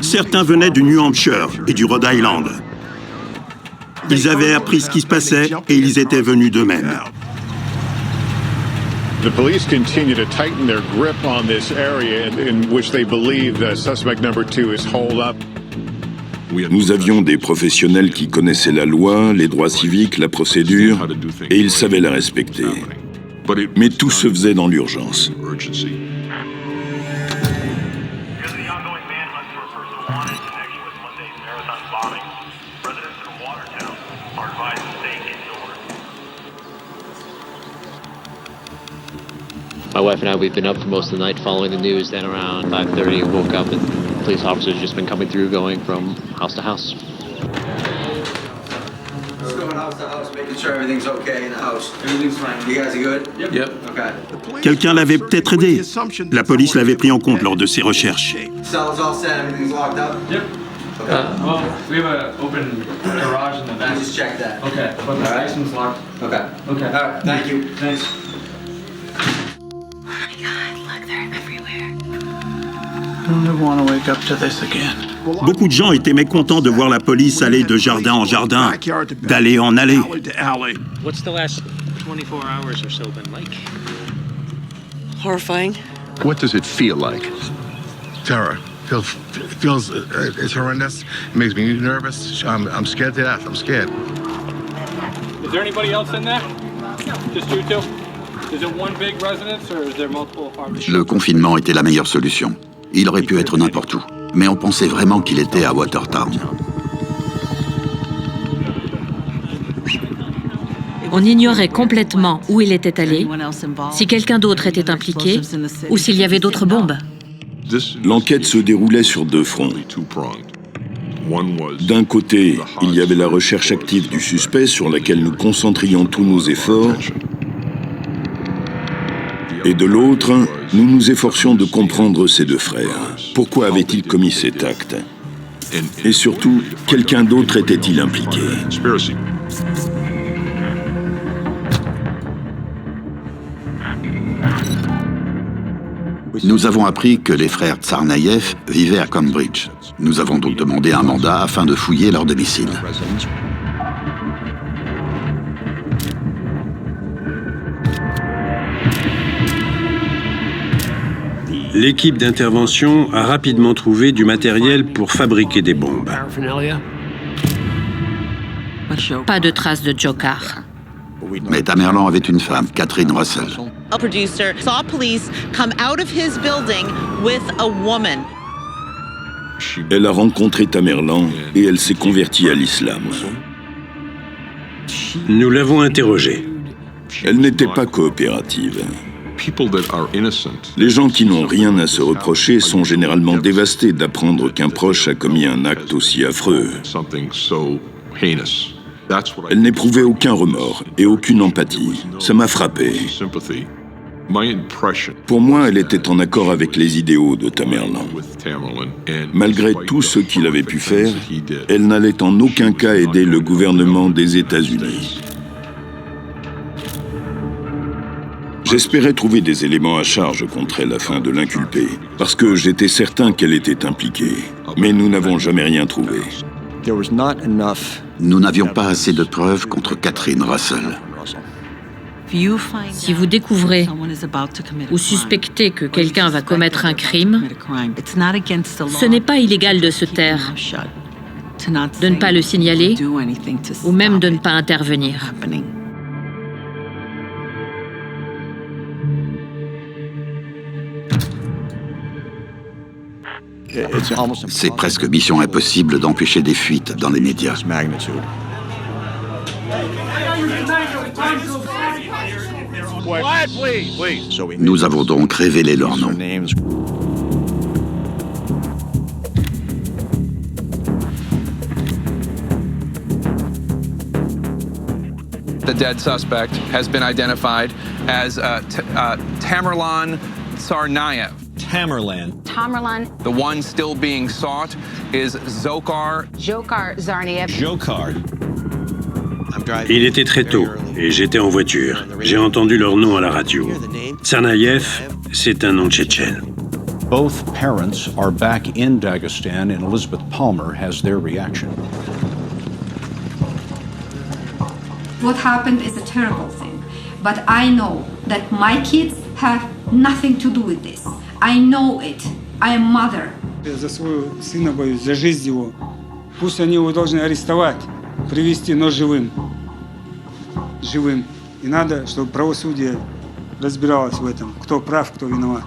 Certains venaient du New Hampshire et du Rhode Island. Ils avaient appris ce qui se passait et ils étaient venus d'eux-mêmes. The police continue to tighten their grip on this area in which they believe the suspect number 2 is holed up. Nous avions des professionnels qui connaissaient la loi, les droits civiques, la procédure, et ils savaient la respecter. Mais tout se faisait dans l'urgence. My wife and I, we've been up for most of the night following the news. Then around 5:30, we woke up and police officers just been coming through, going from house to house. Just going house to house, making sure everything's okay in the house. Everything's fine. You guys are good? Yep. Okay. Quelqu'un l'avait peut-être aidé. La police l'avait pris en compte lors de ses recherches. Cell's all set. Everything's locked up. Yep. Okay. Well, we have an open garage in the back. Just check that. Okay. But the basement's locked. Okay. Okay. All right. Thank you. Thanks. Beaucoup de gens étaient mécontents de voir la police aller de jardin en jardin, d'allée en allée. What's the last 24 hours or so been like? Horrifying. What does it feel like? Terror. Feels it's horrendous. It makes me nervous. I'm scared to death. I'm scared. Is there anybody else in there? No. Just you two? Is it one big residence or is there multiple apartments? Le confinement était la meilleure solution. Il aurait pu être n'importe où, mais on pensait vraiment qu'il était à Watertown. On ignorait complètement où il était allé, si quelqu'un d'autre était impliqué ou s'il y avait d'autres bombes. L'enquête se déroulait sur deux fronts. D'un côté, il y avait la recherche active du suspect sur laquelle nous concentrions tous nos efforts. Et de l'autre, nous nous efforcions de comprendre ces deux frères. Pourquoi avait-il commis cet acte? Et surtout, quelqu'un d'autre était-il impliqué? Nous avons appris que les frères Tsarnaev vivaient à Cambridge. Nous avons donc demandé un mandat afin de fouiller leur domicile. L'équipe d'intervention a rapidement trouvé du matériel pour fabriquer des bombes. Pas de traces de Dzhokhar. Mais Tamerlan avait une femme, Catherine Russell. A producer saw police come out of his building with a woman. Elle a rencontré Tamerlan et elle s'est convertie à l'islam. Nous l'avons interrogée. Elle n'était pas coopérative. Les gens qui n'ont rien à se reprocher sont généralement dévastés d'apprendre qu'un proche a commis un acte aussi affreux. Elle n'éprouvait aucun remords et aucune empathie. Ça m'a frappé. Pour moi, elle était en accord avec les idéaux de Tamerlan. Malgré tout ce qu'il avait pu faire, elle n'allait en aucun cas aider le gouvernement des États-Unis. J'espérais trouver des éléments à charge contre elle afin de l'inculper, parce que j'étais certain qu'elle était impliquée. Mais nous n'avons jamais rien trouvé. Nous n'avions pas assez de preuves contre Catherine Russell. Si vous découvrez ou suspectez que quelqu'un va commettre un crime, ce n'est pas illégal de se taire, de ne pas le signaler ou même de ne pas intervenir. C'est presque mission impossible d'empêcher des fuites dans les médias. Nous avons donc révélé leurs noms. The dead suspect has been identified as Tamerlan Tsarnaev. Tamerlan. The one still being sought is Dzhokhar Tsarnaev. Il était très tôt et j'étais en voiture. J'ai entendu leur nom à la radio. Tsarnaev, c'est un nom tchétchène. Both parents are back in Dagestan and Elizabeth Palmer has their reaction. What happened is a terrible thing, but I know that my kids have nothing to do with this. I know it. I am mother. За своего сына боюсь, за жизнь его. Пусть они его должны арестовать, привести, но живым. Живым. И надо, чтобы правосудие разбиралось в этом, кто прав, кто виноват.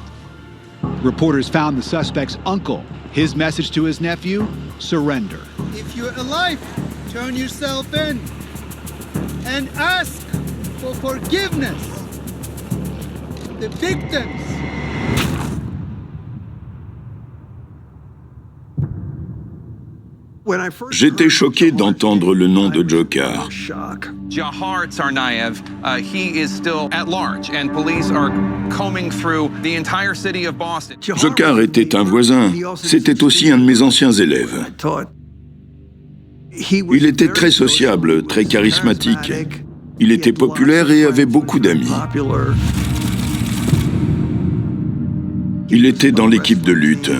Reporters found the suspect's uncle. His message to his nephew, surrender. If you're alive, turn yourself in and ask for forgiveness. The victims. J'étais choqué d'entendre le nom de Dzhokhar. Dzhokhar Tsarnaev, he is still at large, and police are combing through the entire city of Boston. Dzhokhar était un voisin. C'était aussi un de mes anciens élèves. Il était très sociable, très charismatique. Il était populaire et avait beaucoup d'amis. Il était dans l'équipe de lutte.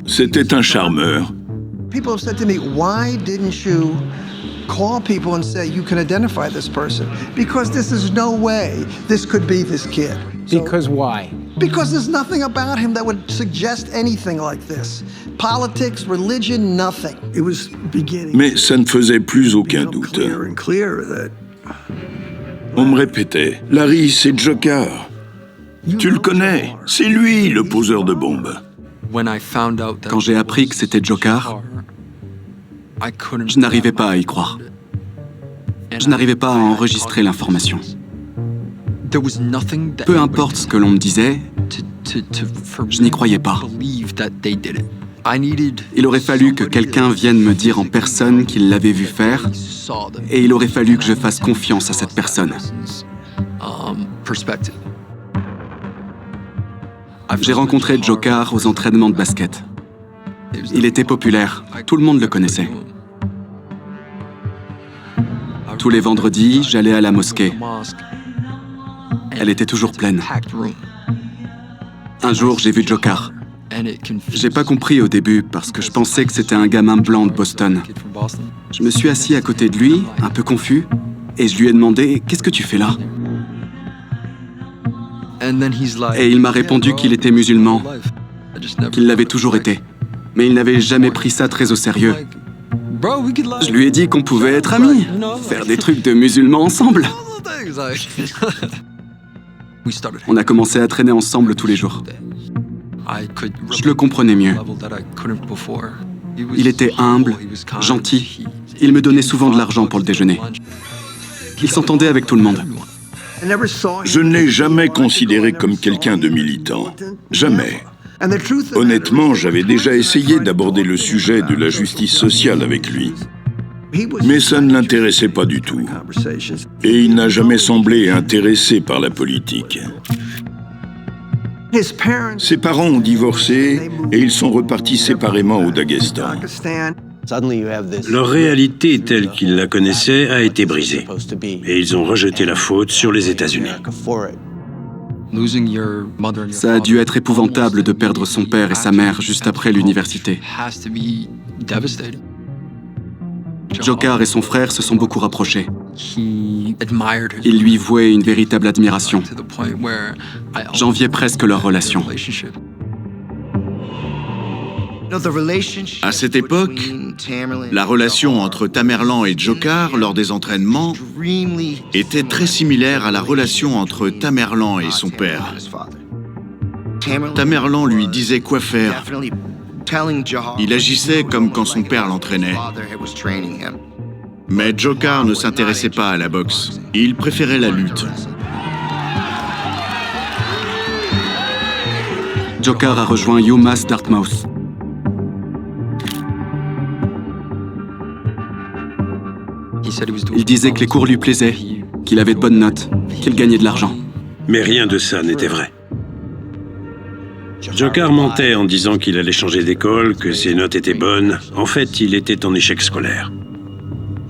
C'était un charmeur. People have said to me, why didn't you call people and say you can identify this person? Because this is no way this could be this kid. Because why? Because there's nothing about him that would suggest anything like this. Politics, religion, nothing. It was beginning. Mais ça ne faisait plus aucun doute. On me répétait, Larry, c'est Dzhokhar. Tu le connais, c'est lui le poseur de bombes. Quand j'ai appris que c'était Dzhokhar, je n'arrivais pas à y croire. Je n'arrivais pas à enregistrer l'information. Peu importe ce que l'on me disait, je n'y croyais pas. Il aurait fallu que quelqu'un vienne me dire en personne qu'il l'avait vu faire, et il aurait fallu que je fasse confiance à cette personne. J'ai rencontré Dzhokhar aux entraînements de basket. Il était populaire, tout le monde le connaissait. Tous les vendredis, j'allais à la mosquée. Elle était toujours pleine. Un jour, j'ai vu Dzhokhar. J'ai pas compris au début parce que je pensais que c'était un gamin blanc de Boston. Je me suis assis à côté de lui, un peu confus, et je lui ai demandé « Qu'est-ce que tu fais là ?» Et il m'a répondu qu'il était musulman, qu'il l'avait toujours été, mais il n'avait jamais pris ça très au sérieux. Je lui ai dit qu'on pouvait être amis, faire des trucs de musulmans ensemble. On a commencé à traîner ensemble tous les jours. Je le comprenais mieux. Il était humble, gentil. Il me donnait souvent de l'argent pour le déjeuner. Il s'entendait avec tout le monde. Je ne l'ai jamais considéré comme quelqu'un de militant. Jamais. Honnêtement, j'avais déjà essayé d'aborder le sujet de la justice sociale avec lui. Mais ça ne l'intéressait pas du tout. Et il n'a jamais semblé intéressé par la politique. Ses parents ont divorcé et ils sont repartis séparément au Daghestan. Leur réalité telle qu'ils la connaissaient a été brisée. Et ils ont rejeté la faute sur les États-Unis. Ça a dû être épouvantable de perdre son père et sa mère juste après l'université. Dzhokhar et son frère se sont beaucoup rapprochés. Ils lui vouaient une véritable admiration. J'enviais presque leur relation. À cette époque, la relation entre Tamerlan et Dzhokhar lors des entraînements était très similaire à la relation entre Tamerlan et son père. Tamerlan lui disait quoi faire. Il agissait comme quand son père l'entraînait. Mais Dzhokhar ne s'intéressait pas à la boxe. Il préférait la lutte. Dzhokhar a rejoint UMass Dartmouth. Il disait que les cours lui plaisaient, qu'il avait de bonnes notes, qu'il gagnait de l'argent. Mais rien de ça n'était vrai. Dzhokhar mentait en disant qu'il allait changer d'école, que ses notes étaient bonnes. En fait, il était en échec scolaire.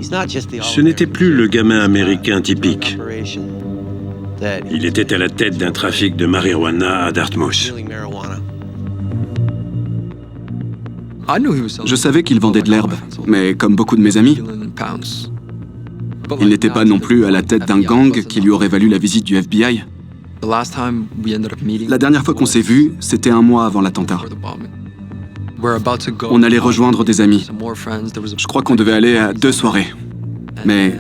Ce n'était plus le gamin américain typique. Il était à la tête d'un trafic de marijuana à Dartmouth. Je savais qu'il vendait de l'herbe, mais comme beaucoup de mes amis, il n'était pas non plus à la tête d'un gang qui lui aurait valu la visite du FBI. La dernière fois qu'on s'est vus, c'était un mois avant l'attentat. On allait rejoindre des amis. Je crois qu'on devait aller à 2 soirées. Mais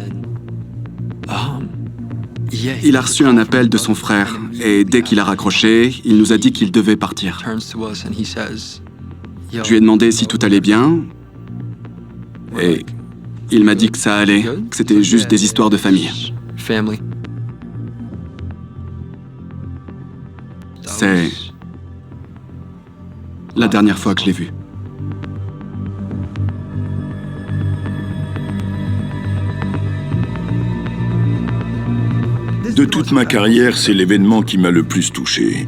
il a reçu un appel de son frère, et dès qu'il a raccroché, il nous a dit qu'il devait partir. Je lui ai demandé si tout allait bien, et il m'a dit que ça allait, que c'était juste des histoires de famille. C'est la dernière fois que je l'ai vu. De toute ma carrière, c'est l'événement qui m'a le plus touché.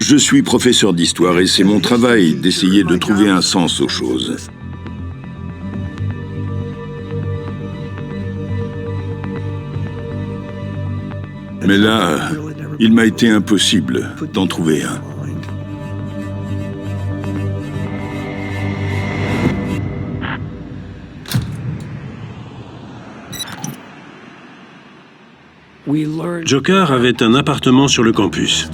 Je suis professeur d'histoire et c'est mon travail d'essayer de trouver un sens aux choses. Mais là, il m'a été impossible d'en trouver un. Dzhokhar avait un appartement sur le campus.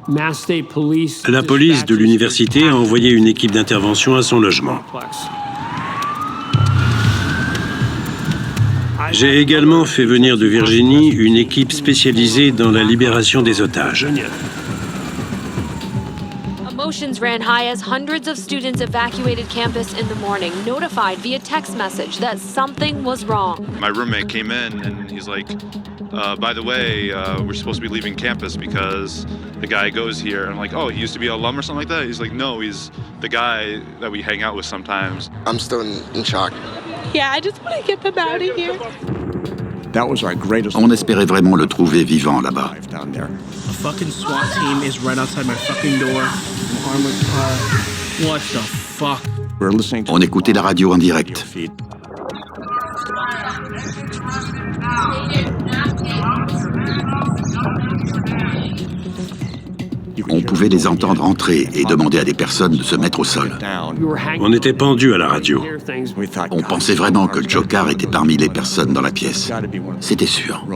La police de l'université a envoyé une équipe d'intervention à son logement. J'ai également fait venir de Virginie une équipe spécialisée dans la libération des otages. Emotions ran high as hundreds of students evacuated campus in the morning, notified via text message that something was wrong. My roommate came in and he's like, by the way, we're supposed to be leaving campus because the guy goes here. And I'm like, oh, he used to be an alum or something like that? He's like, no, he's the guy that we hang out with sometimes. I'm still in shock. Yeah, I just want to get them out of here. On espérait vraiment le trouver vivant là-bas. A fucking SWAT team is right outside my fucking door. I'm armored car. What the fuck? On écoutait la radio en direct. On pouvait les entendre entrer et demander à des personnes de se mettre au sol. On était pendus à la radio. On pensait vraiment que Dzhokhar était parmi les personnes dans la pièce. C'était sûr.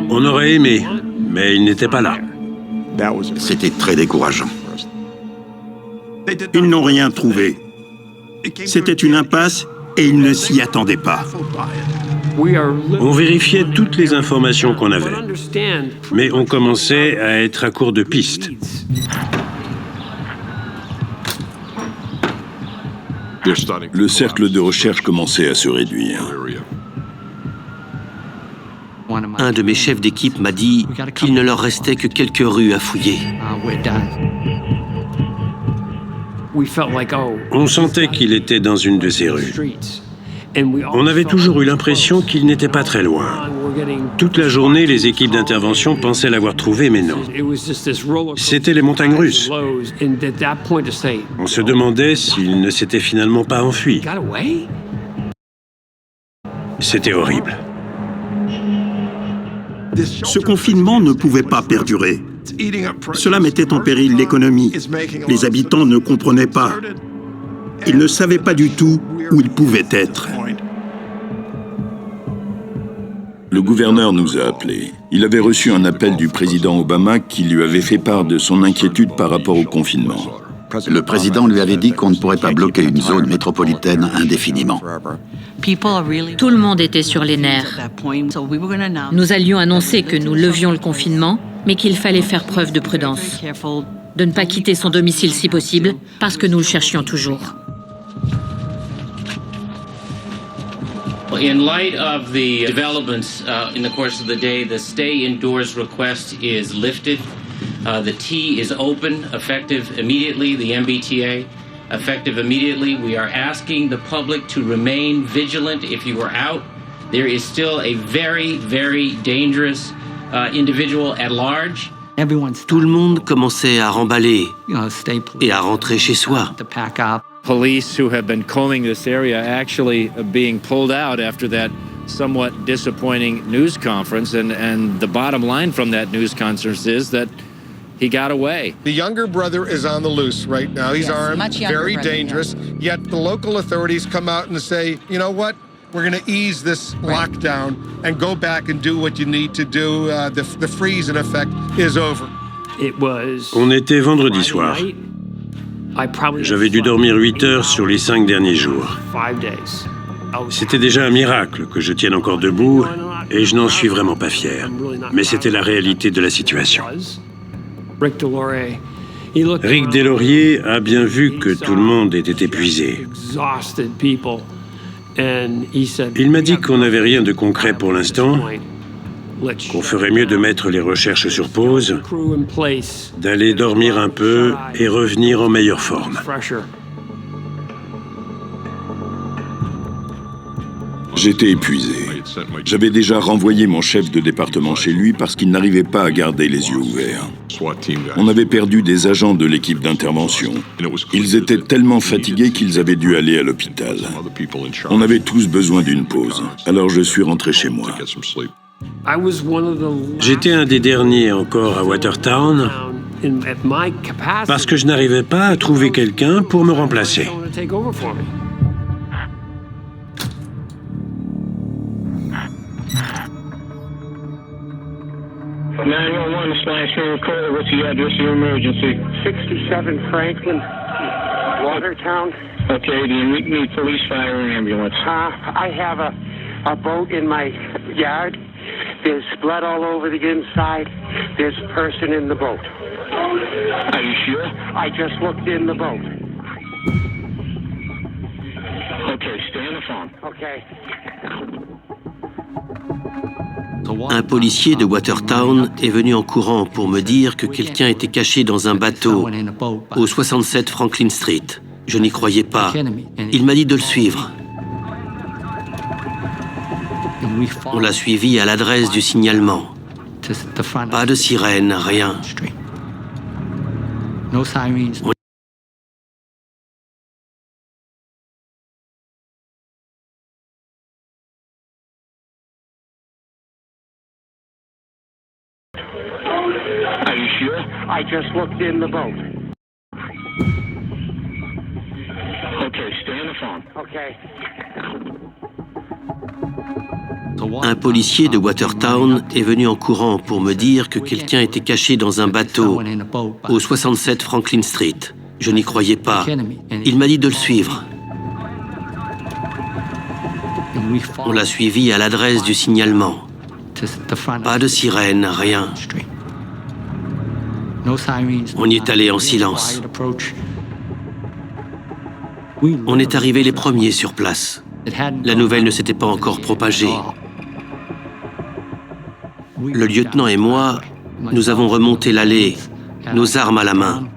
On aurait aimé, mais il n'était pas là. C'était très décourageant. Ils n'ont rien trouvé. C'était une impasse et ils ne s'y attendaient pas. On vérifiait toutes les informations qu'on avait, mais on commençait à être à court de pistes. Le cercle de recherche commençait à se réduire. un de mes chefs d'équipe m'a dit qu'il ne leur restait que quelques rues à fouiller. On sentait qu'il était dans une de ces rues. On avait toujours eu l'impression qu'il n'était pas très loin. Toute la journée, les équipes d'intervention pensaient l'avoir trouvé, mais non. C'était les montagnes russes. On se demandait s'il ne s'était finalement pas enfui. C'était horrible. Ce confinement ne pouvait pas perdurer. Cela mettait en péril l'économie. Les habitants ne comprenaient pas. Ils ne savaient pas du tout où ils pouvaient être. Le gouverneur nous a appelés. Il avait reçu un appel du président Obama qui lui avait fait part de son inquiétude par rapport au confinement. Le président lui avait dit qu'on ne pourrait pas bloquer une zone métropolitaine indéfiniment. Tout le monde était sur les nerfs. Nous allions annoncer que nous levions le confinement, mais qu'il fallait faire preuve de prudence, de ne pas quitter son domicile si possible, parce que nous le cherchions toujours. In light of the developments in the course of the day, the stay indoors request is lifted. The T is open, effective immediately, the MBTA, effective immediately. We are asking the public to remain vigilant if you are out. There is still a very, very dangerous individual at large. Tout le monde commençait à remballer et à rentrer chez soi. Police who have been combing this area actually being pulled out after that somewhat disappointing news conference, and the bottom line from that news conference is that he got away. The younger brother is on the loose right now. He's armed, very dangerous, yet the local authorities come out and say, you know what? We're going to ease this lockdown and go back and do what you need to do. The freeze, in effect, is over. On était vendredi soir. J'avais dû dormir 8 heures sur les 5 derniers jours. C'était déjà un miracle que je tienne encore debout, et je n'en suis vraiment pas fier. Mais c'était la réalité de la situation. Rick Deslauriers a bien vu que tout le monde était épuisé. Il m'a dit qu'on n'avait rien de concret pour l'instant, qu'on ferait mieux de mettre les recherches sur pause, d'aller dormir un peu et revenir en meilleure forme. J'étais épuisé. J'avais déjà renvoyé mon chef de département chez lui parce qu'il n'arrivait pas à garder les yeux ouverts. On avait perdu des agents de l'équipe d'intervention. Ils étaient tellement fatigués qu'ils avaient dû aller à l'hôpital. On avait tous besoin d'une pause. Alors je suis rentré chez moi. J'étais un des derniers encore à Watertown parce que je n'arrivais pas à trouver quelqu'un pour me remplacer. What's the address of your emergency? 67 Franklin, Watertown. Okay, do you need police, fire, or ambulance? I have a boat in my yard. There's blood all over the inside. There's a person in the boat. Are you sure? I just looked in the boat. Okay, stay on the phone. Okay. Un policier de Watertown est venu en courant pour me dire que quelqu'un était caché dans un bateau au 67 Franklin Street. Je n'y croyais pas. Il m'a dit de le suivre. On l'a suivi à l'adresse du signalement. Pas de sirène, rien. Are you sure? I just looked in the boat. Okay, stay on the phone. Okay. Un policier de Watertown est venu en courant pour me dire que quelqu'un était caché dans un bateau au 67 Franklin Street. Je n'y croyais pas. Il m'a dit de le suivre. On l'a suivi à l'adresse du signalement. Pas de sirène, rien. On y est allé en silence. On est arrivés les premiers sur place. La nouvelle ne s'était pas encore propagée. Le lieutenant et moi, nous avons remonté l'allée, nos armes à la main.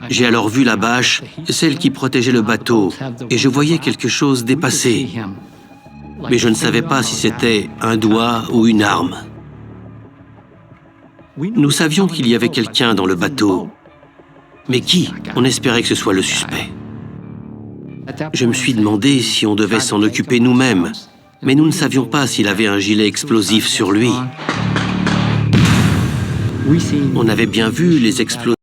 J'ai alors vu la bâche, celle qui protégeait le bateau, et je voyais quelque chose dépasser. Mais je ne savais pas si c'était un doigt ou une arme. Nous savions qu'il y avait quelqu'un dans le bateau. Mais qui? On espérait que ce soit le suspect. Je me suis demandé si on devait s'en occuper nous-mêmes, mais nous ne savions pas s'il avait un gilet explosif sur lui. On avait bien vu les explosifs.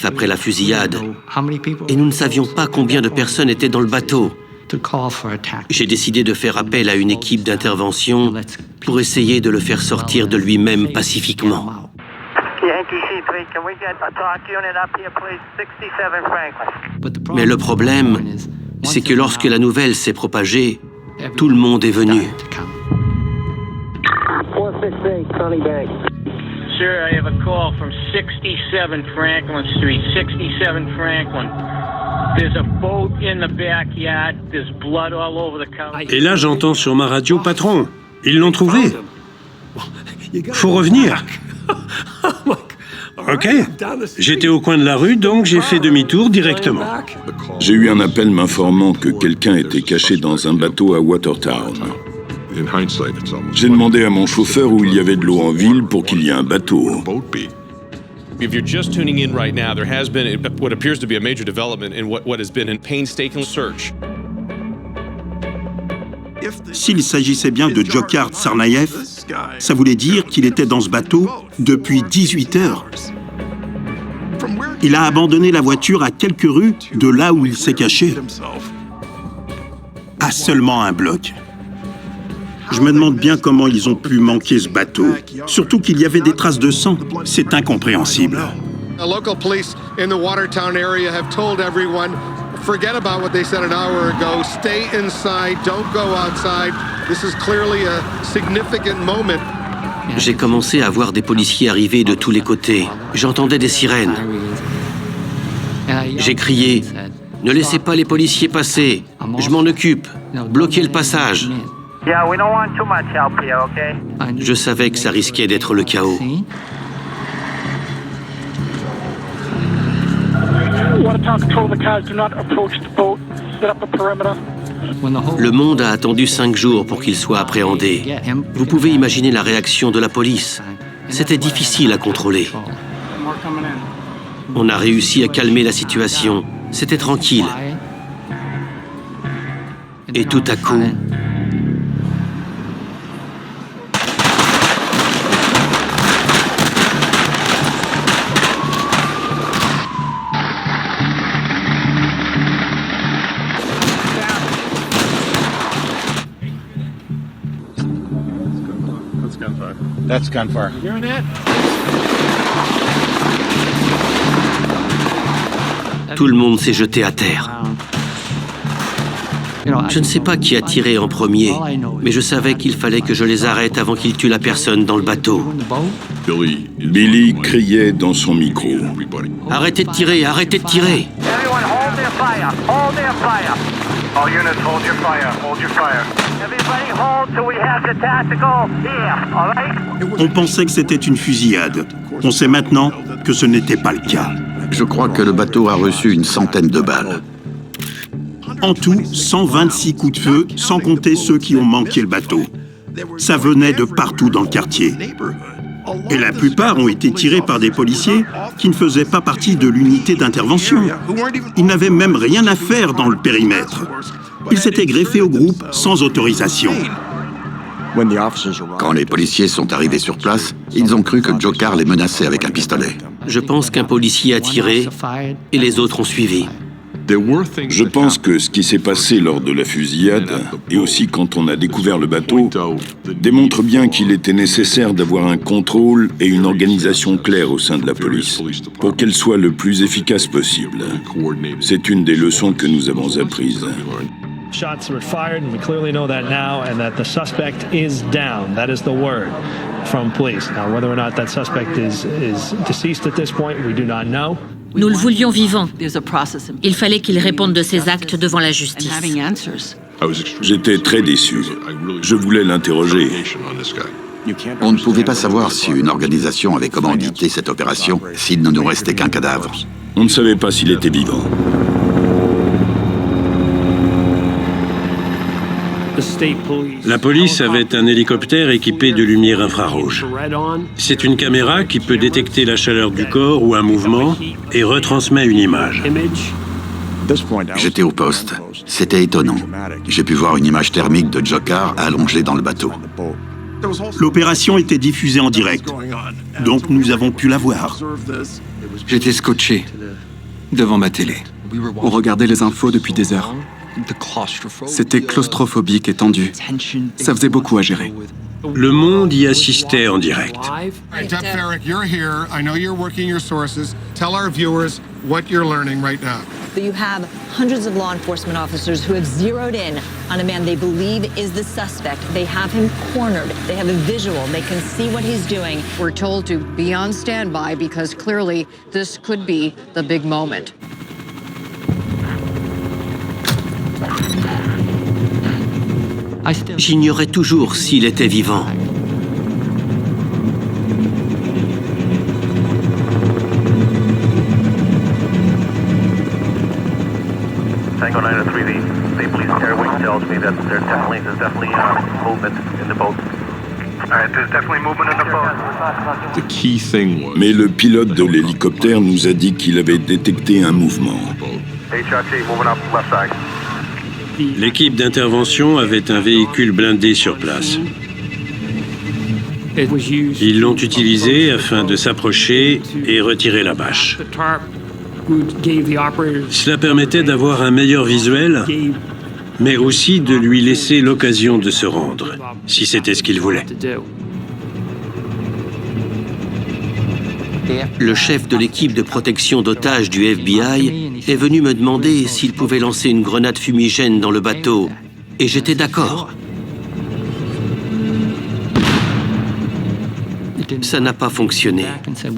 Après la fusillade, et nous ne savions pas combien de personnes étaient dans le bateau. J'ai décidé de faire appel à une équipe d'intervention pour essayer de le faire sortir de lui-même pacifiquement. Mais le problème, c'est que lorsque la nouvelle s'est propagée, tout le monde est venu. Sir, I have a call from 67 Franklin Street, 67 Franklin. There's a boat in the backyard. There's blood all over the couch. Et là, j'entends sur ma radio, patron, ils l'ont trouvé. Faut revenir. Ok. J'étais au coin de la rue, donc j'ai fait demi-tour directement. J'ai eu un appel m'informant que quelqu'un était caché dans un bateau à Watertown. J'ai demandé à mon chauffeur où il y avait de l'eau en ville pour qu'il y ait un bateau. If you're just tuning in right now, there has been what appears to be a major development in what has been a painstaking search. S'il s'agissait bien de Dzhokhar Tsarnaev, ça voulait dire qu'il était dans ce bateau depuis 18 heures. Il a abandonné la voiture à quelques rues de là où il s'est caché. À seulement un bloc. Je me demande bien comment ils ont pu manquer ce bateau. Surtout qu'il y avait des traces de sang. C'est incompréhensible. Local police in the Watertown area have told everyone, forget about what they said an hour ago. Stay inside, don't go outside. This is clearly a significant moment. J'ai commencé à voir des policiers arriver de tous les côtés. J'entendais des sirènes. J'ai crié, ne laissez pas les policiers passer. Je m'en occupe. Bloquez le passage. Je savais que ça risquait d'être le chaos. Le monde a attendu 5 jours pour qu'il soit appréhendé. Vous pouvez imaginer la réaction de la police. C'était difficile à contrôler. On a réussi à calmer la situation. C'était tranquille. Et tout à coup... That's gunfire. Hearing that? Tout le monde s'est jeté à terre. Je ne sais pas qui a tiré en premier, mais je savais qu'il fallait que je les arrête avant qu'ils tuent la personne dans le bateau. Billy criait dans son micro. Arrêtez de tirer, arrêtez de tirer. Everyone hold their fire. Hold their fire. All units, hold your fire. Hold your fire. Everybody hold till we have the tactical here, all right? On pensait que c'était une fusillade. On sait maintenant que ce n'était pas le cas. Je crois que le bateau a reçu une centaine de balles. En tout, 126 coups de feu, sans compter ceux qui ont manqué le bateau. Ça venait de partout dans le quartier. Et la plupart ont été tirés par des policiers qui ne faisaient pas partie de l'unité d'intervention. Ils n'avaient même rien à faire dans le périmètre. Ils s'étaient greffés au groupe sans autorisation. Quand les policiers sont arrivés sur place, ils ont cru que Dzhokhar les menaçait avec un pistolet. Je pense qu'un policier a tiré et les autres ont suivi. Je pense que ce qui s'est passé lors de la fusillade, et aussi quand on a découvert le bateau, démontre bien qu'il était nécessaire d'avoir un contrôle et une organisation claire au sein de la police, pour qu'elle soit le plus efficace possible. C'est une des leçons que nous avons apprises. Shots were fired, and we clearly know that now, and that the suspect is down. That is the word from police. Now, whether or not that suspect is deceased at this point, we do not know. Nous le voulions vivant. Il fallait qu'il réponde de ses actes devant la justice. J'étais très déçu. Je voulais l'interroger. On ne pouvait pas savoir si une organisation avait commandité cette opération s'il ne nous restait qu'un cadavre. On ne savait pas s'il était vivant. La police avait un hélicoptère équipé de lumière infrarouge. C'est une caméra qui peut détecter la chaleur du corps ou un mouvement et retransmet une image. J'étais au poste. C'était étonnant. J'ai pu voir une image thermique de Dzhokhar allongé dans le bateau. L'opération était diffusée en direct, donc nous avons pu la voir. J'étais scotché devant ma télé. On regardait les infos depuis des heures. C'était claustrophobique et tendu. Ça faisait beaucoup à gérer. Le monde y assistait en direct. Hey, Deb Farrick, you're here. I know you're working your sources. Tell our viewers what you're learning right now. You have hundreds of law enforcement officers who have zeroed in on a man they believe is the suspect. They have him cornered. They have a visual. They can see what he's doing. We're told to be on standby because clearly this could be the big moment. J'ignorais toujours s'il était vivant. Tango 9 to 3, the police airway tells me that there's definitely movement in the boat. There's definitely movement in the boat. Mais le pilote de l'hélicoptère nous a dit qu'il avait détecté un mouvement. HRT moving up left side. L'équipe d'intervention avait un véhicule blindé sur place. Ils l'ont utilisé afin de s'approcher et retirer la bâche. Cela permettait d'avoir un meilleur visuel, mais aussi de lui laisser l'occasion de se rendre, si c'était ce qu'il voulait. Le chef de l'équipe de protection d'otages du FBI est venu me demander s'il pouvait lancer une grenade fumigène dans le bateau, et j'étais d'accord. Ça n'a pas fonctionné.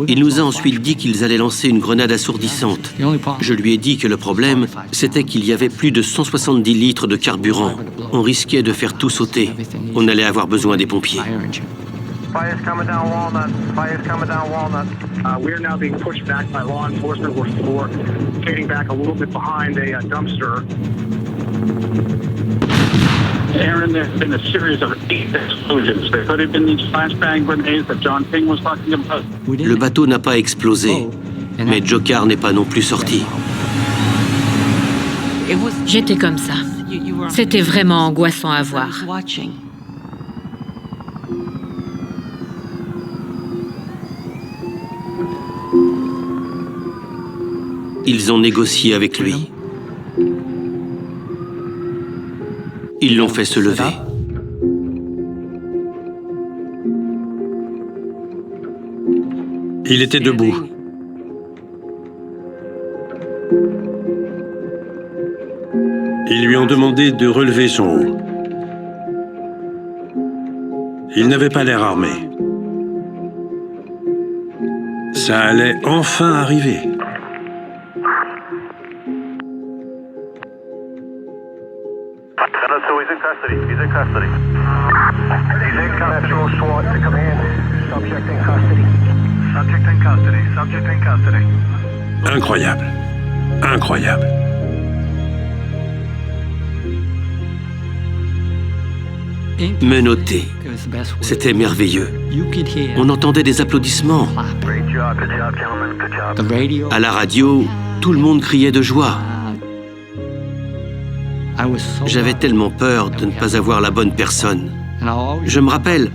Il nous a ensuite dit qu'ils allaient lancer une grenade assourdissante. Je lui ai dit que le problème, c'était qu'il y avait plus de 170 litres de carburant. On risquait de faire tout sauter. On allait avoir besoin des pompiers. Fire's coming down Walnut. Fire's coming down Walnut. We are now being pushed back by law enforcement. We're getting back a little bit behind a dumpster. Aaron, there's been a series of 8 explosions. There could have been these flashbang grenades that John King was talking about. Le bateau n'a pas explosé, mais Dzhokhar n'est pas non plus sorti. J'étais comme ça. C'était vraiment angoissant à voir. Ils ont négocié avec lui. Ils l'ont fait se lever. Il était debout. Ils lui ont demandé de relever son haut. Il n'avait pas l'air armé. Ça allait enfin arriver. So he's in custody. He's in custody. He's in custody. SWAT to command. Subject in custody. Subject in custody. Subject in custody. Incroyable. Incroyable. Menotté. C'était merveilleux. On entendait des applaudissements. À la radio, tout le monde criait de joie. J'avais tellement peur de ne pas avoir la bonne personne. Je me rappelle,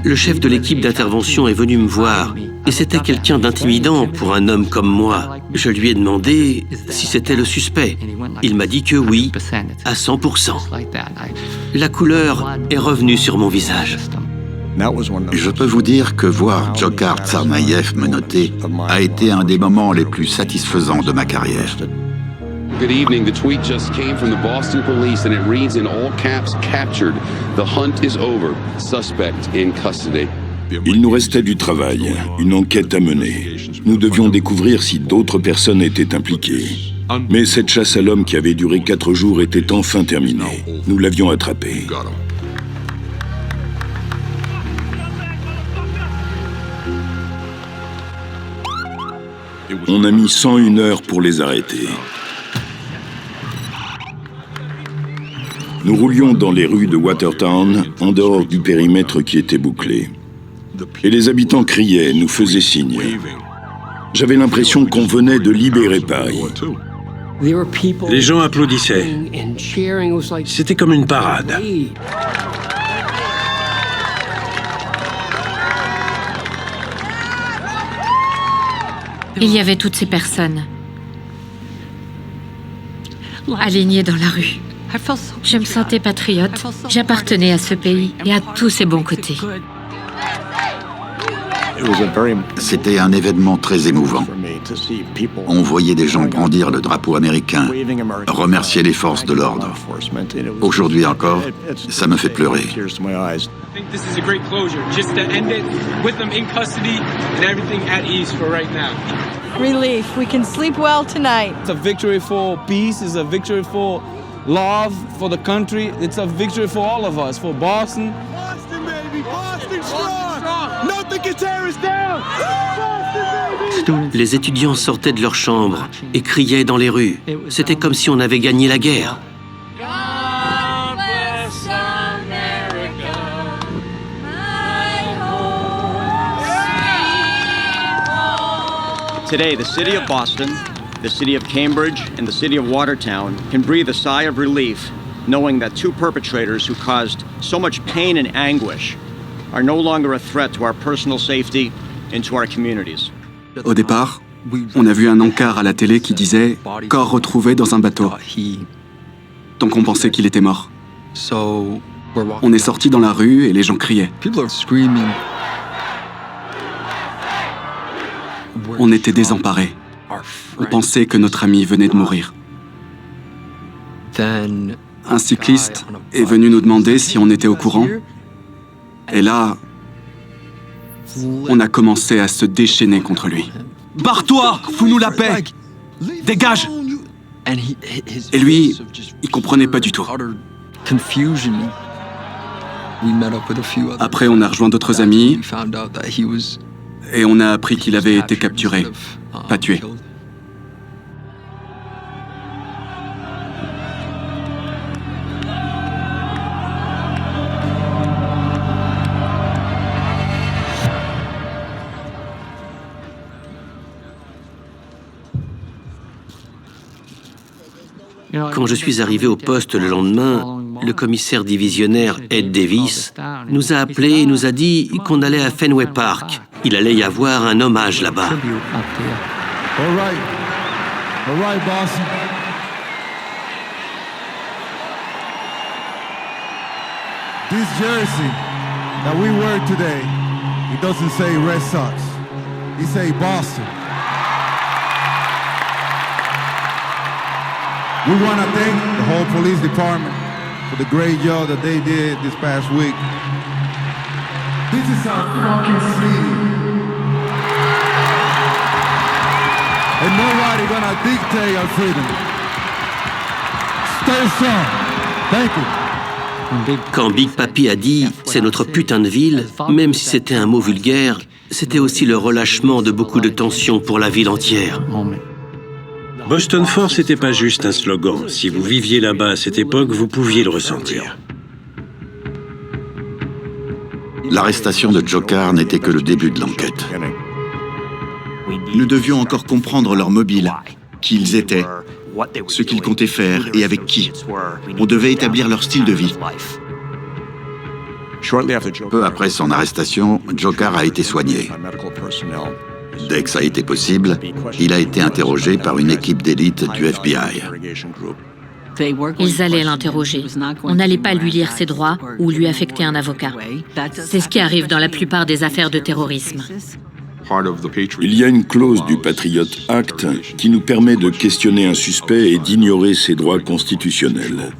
le chef de l'équipe d'intervention est venu me voir, et c'était quelqu'un d'intimidant pour un homme comme moi. Je lui ai demandé si c'était le suspect. Il m'a dit que oui, à 100%. La couleur est revenue sur mon visage. Je peux vous dire que voir Dzhokhar Tsarnaev me noter a été un des moments les plus satisfaisants de ma carrière. Good evening. The tweet just came from the Boston police and it reads in all caps, captured. The hunt is over. Suspect in custody. Il nous restait du travail, une enquête à mener. Nous devions découvrir si d'autres personnes étaient impliquées. Mais cette chasse à l'homme qui avait duré 4 jours était enfin terminée. Nous l'avions attrapé. On a mis 101 heures pour les arrêter. Nous roulions dans les rues de Watertown, en dehors du périmètre qui était bouclé. Et les habitants criaient, nous faisaient signe. J'avais l'impression qu'on venait de libérer Paris. Les gens applaudissaient. C'était comme une parade. Il y avait toutes ces personnes alignées dans la rue. Je me sentais patriote. J'appartenais à ce pays et à tous ses bons côtés. C'était un événement très émouvant. On voyait des gens brandir le drapeau américain, remercier les forces de l'ordre. Aujourd'hui encore, ça me fait pleurer. Relief. We can sleep well tonight. It's a victory for peace. It's a victory for love for the country. It's a victory for all of us, for Boston. Boston, baby! Boston strong! Nothing can tear us down! Boston, baby! Les étudiants sortaient de leur chambre et criaient dans les rues. C'était comme si on avait gagné la guerre. Today, the city of Boston, the city of Cambridge, and the city of Watertown can breathe a sigh of relief knowing that 2 perpetrators who caused so much pain and anguish are no longer a threat to our personal safety and to our communities. Au départ, on a vu un encart à la télé qui disait « corps retrouvé dans un bateau ». Donc on pensait qu'il était mort. On est sorti dans la rue et les gens criaient. On était désemparés. On pensait que notre ami venait de mourir. Un cycliste est venu nous demander si on était au courant. Et là, on a commencé à se déchaîner contre lui. « Barre-toi! Fous-nous la paix! Dégage !» Et lui, il comprenait pas du tout. Après, on a rejoint d'autres amis et on a appris qu'il avait été capturé, pas tué. Quand je suis arrivé au poste le lendemain, le commissaire divisionnaire Ed Davis nous a appelés et nous a dit qu'on allait à Fenway Park. Il allait y avoir un hommage là-bas. All right, Boston. This jersey that we wear today, it doesn't say Red Sox. It say Boston. We want to thank the whole police department for the great job that they did this past week. This is our fucking city. And nobody gonna dictate our freedom. Stay strong. Thank you. Quand Big Papi a dit « c'est notre putain de ville », même si c'était un mot vulgaire, c'était aussi le relâchement de beaucoup de tensions pour la ville entière. Boston Force n'était pas juste un slogan. Si vous viviez là-bas à cette époque, vous pouviez le ressentir. L'arrestation de Dzhokhar n'était que le début de l'enquête. Nous devions encore comprendre leur mobile, qui ils étaient, ce qu'ils comptaient faire et avec qui. On devait établir leur style de vie. Peu après son arrestation, Dzhokhar a été soigné. Dès que ça a été possible, il a été interrogé par une équipe d'élite du FBI. Ils allaient l'interroger. On n'allait pas lui lire ses droits ou lui affecter un avocat. C'est ce qui arrive dans la plupart des affaires de terrorisme. Il y a une clause du Patriot Act qui nous permet de questionner un suspect et d'ignorer ses droits constitutionnels.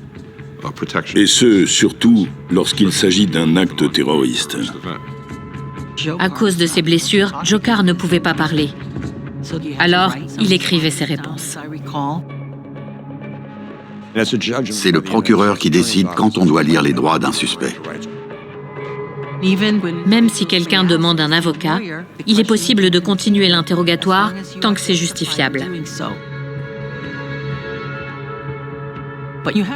Et ce, surtout lorsqu'il s'agit d'un acte terroriste. À cause de ses blessures, Dzhokhar ne pouvait pas parler. Alors, il écrivait ses réponses. C'est le procureur qui décide quand on doit lire les droits d'un suspect. Même si quelqu'un demande un avocat, il est possible de continuer l'interrogatoire tant que c'est justifiable.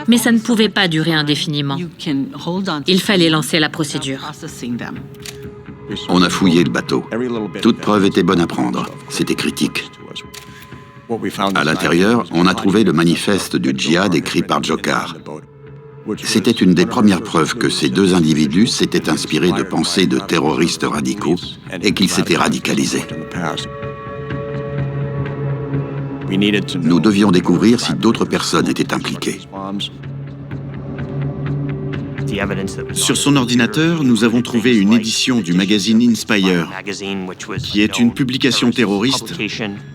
Mais ça ne pouvait pas durer indéfiniment. Il fallait lancer la procédure. On a fouillé le bateau. Toute preuve était bonne à prendre. C'était critique. À l'intérieur, on a trouvé le manifeste du djihad écrit par Dzhokhar. C'était une des premières preuves que ces deux individus s'étaient inspirés de pensées de terroristes radicaux et qu'ils s'étaient radicalisés. Nous devions découvrir si d'autres personnes étaient impliquées. Sur son ordinateur, nous avons trouvé une édition du magazine Inspire, qui est une publication terroriste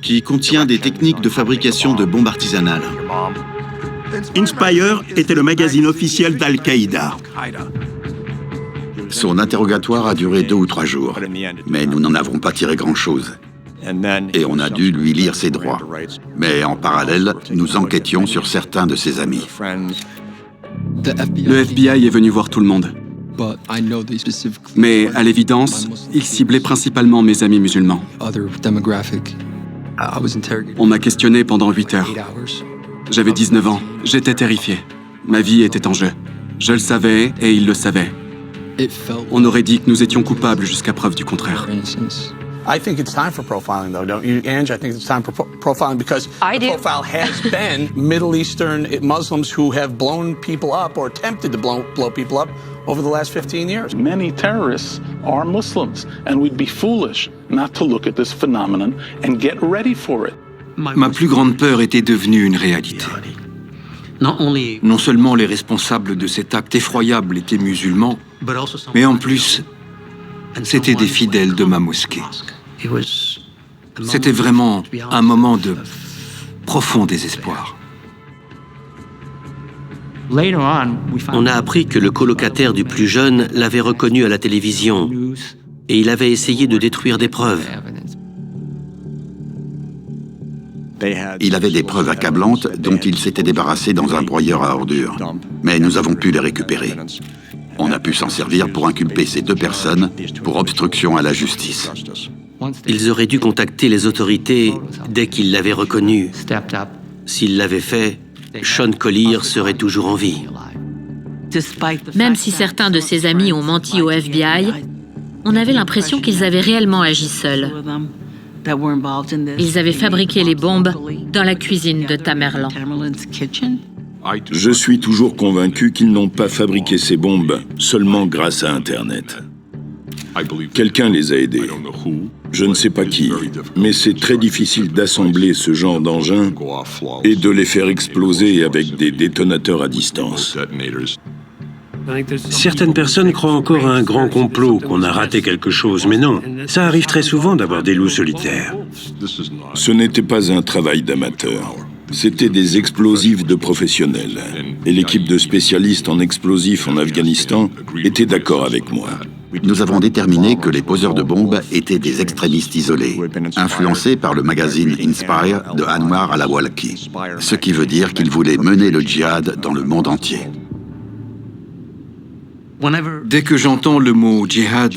qui contient des techniques de fabrication de bombes artisanales. Inspire était le magazine officiel d'Al-Qaïda. Son interrogatoire a duré 2 ou 3 jours, mais nous n'en avons pas tiré grand-chose. Et on a dû lui lire ses droits. Mais en parallèle, nous enquêtions sur certains de ses amis. Le FBI est venu voir tout le monde. Mais à l'évidence, il ciblait principalement mes amis musulmans. On m'a questionné pendant 8 heures. J'avais 19 ans, j'étais terrifié. Ma vie était en jeu. Je le savais et il le savait. On aurait dit que nous étions coupables jusqu'à preuve du contraire. I think it's time for profiling, though, don't you, Ange? I think it's time for profiling because the profile has been Middle Eastern Muslims who have blown people up or attempted to blow people up over the last 15 years. Many terrorists are Muslims, and we'd be foolish not to look at this phenomenon and get ready for it. Ma plus grande peur était devenue une réalité. Non seulement les responsables de cet acte effroyable étaient musulmans, mais en plus, c'étaient des fidèles de ma mosquée. C'était vraiment un moment de profond désespoir. On a appris que le colocataire du plus jeune l'avait reconnu à la télévision et il avait essayé de détruire des preuves. Il avait des preuves accablantes dont il s'était débarrassé dans un broyeur à ordures. Mais nous avons pu les récupérer. On a pu s'en servir pour inculper ces 2 personnes pour obstruction à la justice. Ils auraient dû contacter les autorités dès qu'ils l'avaient reconnu. S'ils l'avaient fait, Sean Collier serait toujours en vie. Même si certains de ses amis ont menti au FBI, on avait l'impression qu'ils avaient réellement agi seuls. Ils avaient fabriqué les bombes dans la cuisine de Tamerlan. Je suis toujours convaincu qu'ils n'ont pas fabriqué ces bombes seulement grâce à Internet. Quelqu'un les a aidés. Je ne sais pas qui, mais c'est très difficile d'assembler ce genre d'engins et de les faire exploser avec des détonateurs à distance. Certaines personnes croient encore à un grand complot, qu'on a raté quelque chose, mais non. Ça arrive très souvent d'avoir des loups solitaires. Ce n'était pas un travail d'amateur. C'était des explosifs de professionnels. Et l'équipe de spécialistes en explosifs en Afghanistan était d'accord avec moi. Nous avons déterminé que les poseurs de bombes étaient des extrémistes isolés, influencés par le magazine Inspire de Anwar al-Awlaki, ce qui veut dire qu'ils voulaient mener le djihad dans le monde entier. Dès que j'entends le mot djihad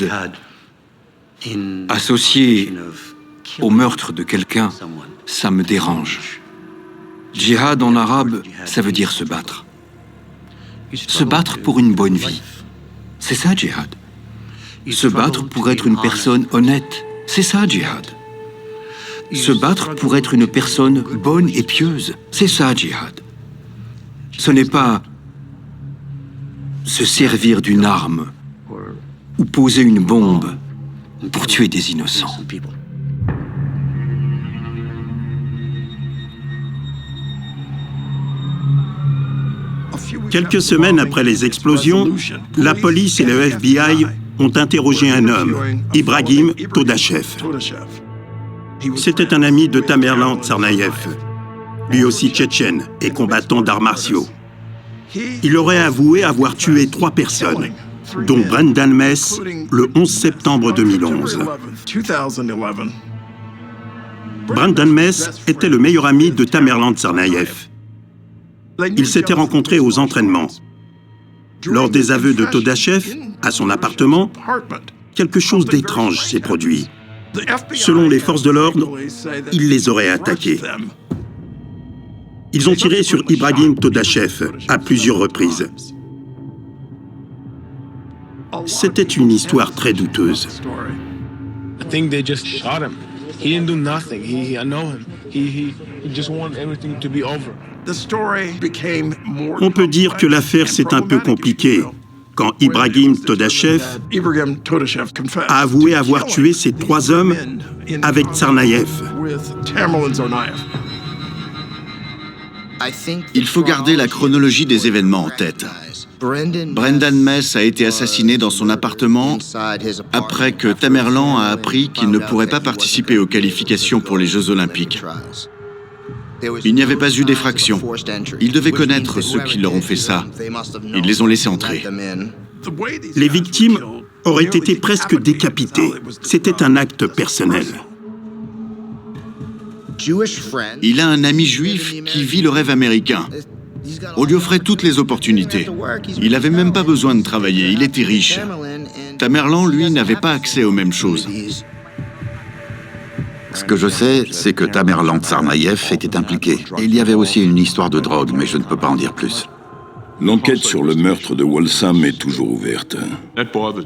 associé au meurtre de quelqu'un, ça me dérange. Djihad en arabe, ça veut dire se battre. Se battre pour une bonne vie. C'est ça, djihad. Se battre pour être une personne honnête. C'est ça, djihad. Se battre pour être une personne bonne et pieuse. C'est ça, djihad. Ce n'est pas se servir d'une arme ou poser une bombe pour tuer des innocents. Quelques semaines après les explosions, la police et le FBI ont interrogé un homme, Ibrahim Todashev. C'était un ami de Tamerlan Tsarnaev, lui aussi tchétchène et combattant d'arts martiaux. Il aurait avoué avoir tué 3 personnes, dont Brendan Mess le 11 septembre 2011. Brendan Mess était le meilleur ami de Tamerlan Tsarnaev. Ils s'étaient rencontrés aux entraînements. Lors des aveux de Todashev, à son appartement, quelque chose d'étrange s'est produit. Selon les forces de l'ordre, il les aurait attaqués. Ils ont tiré sur Ibrahim Todashev à plusieurs reprises. C'était une histoire très douteuse. I think they just shot him. He didn't do nothing. I know him. He just wanted everything to be over. On peut dire que l'affaire s'est un peu compliquée quand Ibrahim Todashev a avoué avoir tué ces 3 hommes avec Tsarnaev. Il faut garder la chronologie des événements en tête. Brendan Mess a été assassiné dans son appartement après que Tamerlan a appris qu'il ne pourrait pas participer aux qualifications pour les Jeux Olympiques. Il n'y avait pas eu d'effraction. Ils devaient connaître ceux qui leur ont fait ça. Ils les ont laissés entrer. Les victimes auraient été presque décapitées. C'était un acte personnel. Il a un ami juif qui vit le rêve américain. On lui offrait toutes les opportunités. Il n'avait même pas besoin de travailler, il était riche. Tamerlan, lui, n'avait pas accès aux mêmes choses. Ce que je sais, c'est que Tamerlan Tsarnaev était impliqué. Et il y avait aussi une histoire de drogue, mais je ne peux pas en dire plus. L'enquête sur le meurtre de Walsam est toujours ouverte.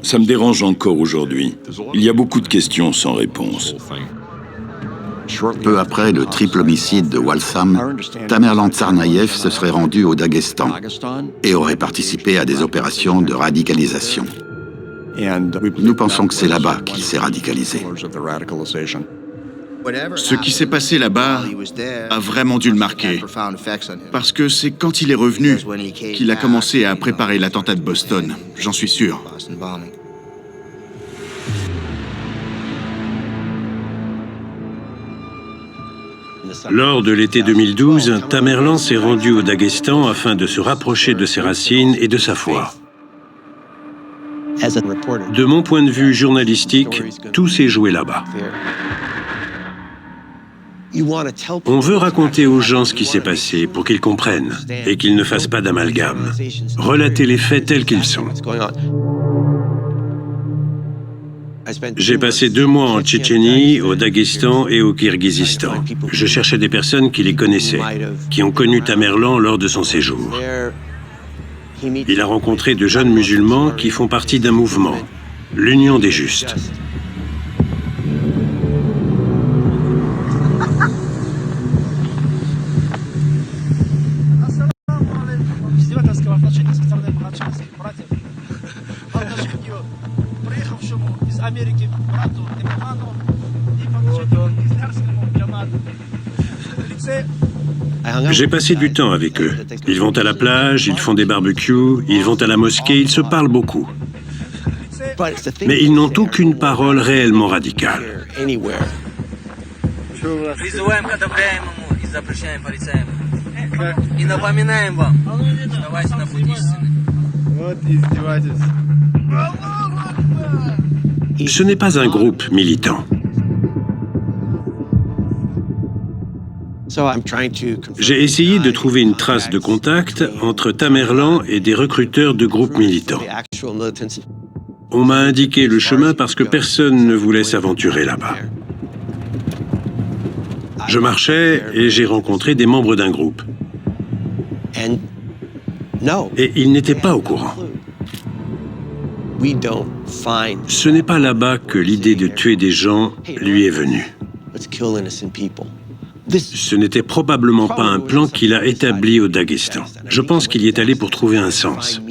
Ça me dérange encore aujourd'hui. Il y a beaucoup de questions sans réponse. Peu après le triple homicide de Walsam, Tamerlan Tsarnaev se serait rendu au Daghestan et aurait participé à des opérations de radicalisation. Nous pensons que c'est là-bas qu'il s'est radicalisé. Ce qui s'est passé là-bas a vraiment dû le marquer, parce que c'est quand il est revenu qu'il a commencé à préparer l'attentat de Boston, j'en suis sûr. Lors de l'été 2012, Tamerlan s'est rendu au Daghestan afin de se rapprocher de ses racines et de sa foi. De mon point de vue journalistique, tout s'est joué là-bas. On veut raconter aux gens ce qui s'est passé pour qu'ils comprennent et qu'ils ne fassent pas d'amalgame. Relater les faits tels qu'ils sont. J'ai passé 2 mois en Tchétchénie, au Daghestan et au Kirghizistan. Je cherchais des personnes qui les connaissaient, qui ont connu Tamerlan lors de son séjour. Il a rencontré de jeunes musulmans qui font partie d'un mouvement, l'Union des Justes. J'ai passé du temps avec eux. Ils vont à la plage, ils font des barbecues, ils vont à la mosquée, ils se parlent beaucoup. Mais ils n'ont aucune parole réellement radicale. Ce n'est pas un groupe militant. J'ai essayé de trouver une trace de contact entre Tamerlan et des recruteurs de groupes militants. On m'a indiqué le chemin parce que personne ne voulait s'aventurer là-bas. Je marchais et j'ai rencontré des membres d'un groupe. Et ils n'étaient pas au courant. Ce n'est pas là-bas que l'idée de tuer des gens lui est venue. Ce n'était probablement pas un plan qu'il a établi au Daghestan. Je pense qu'il y est allé pour trouver un sens.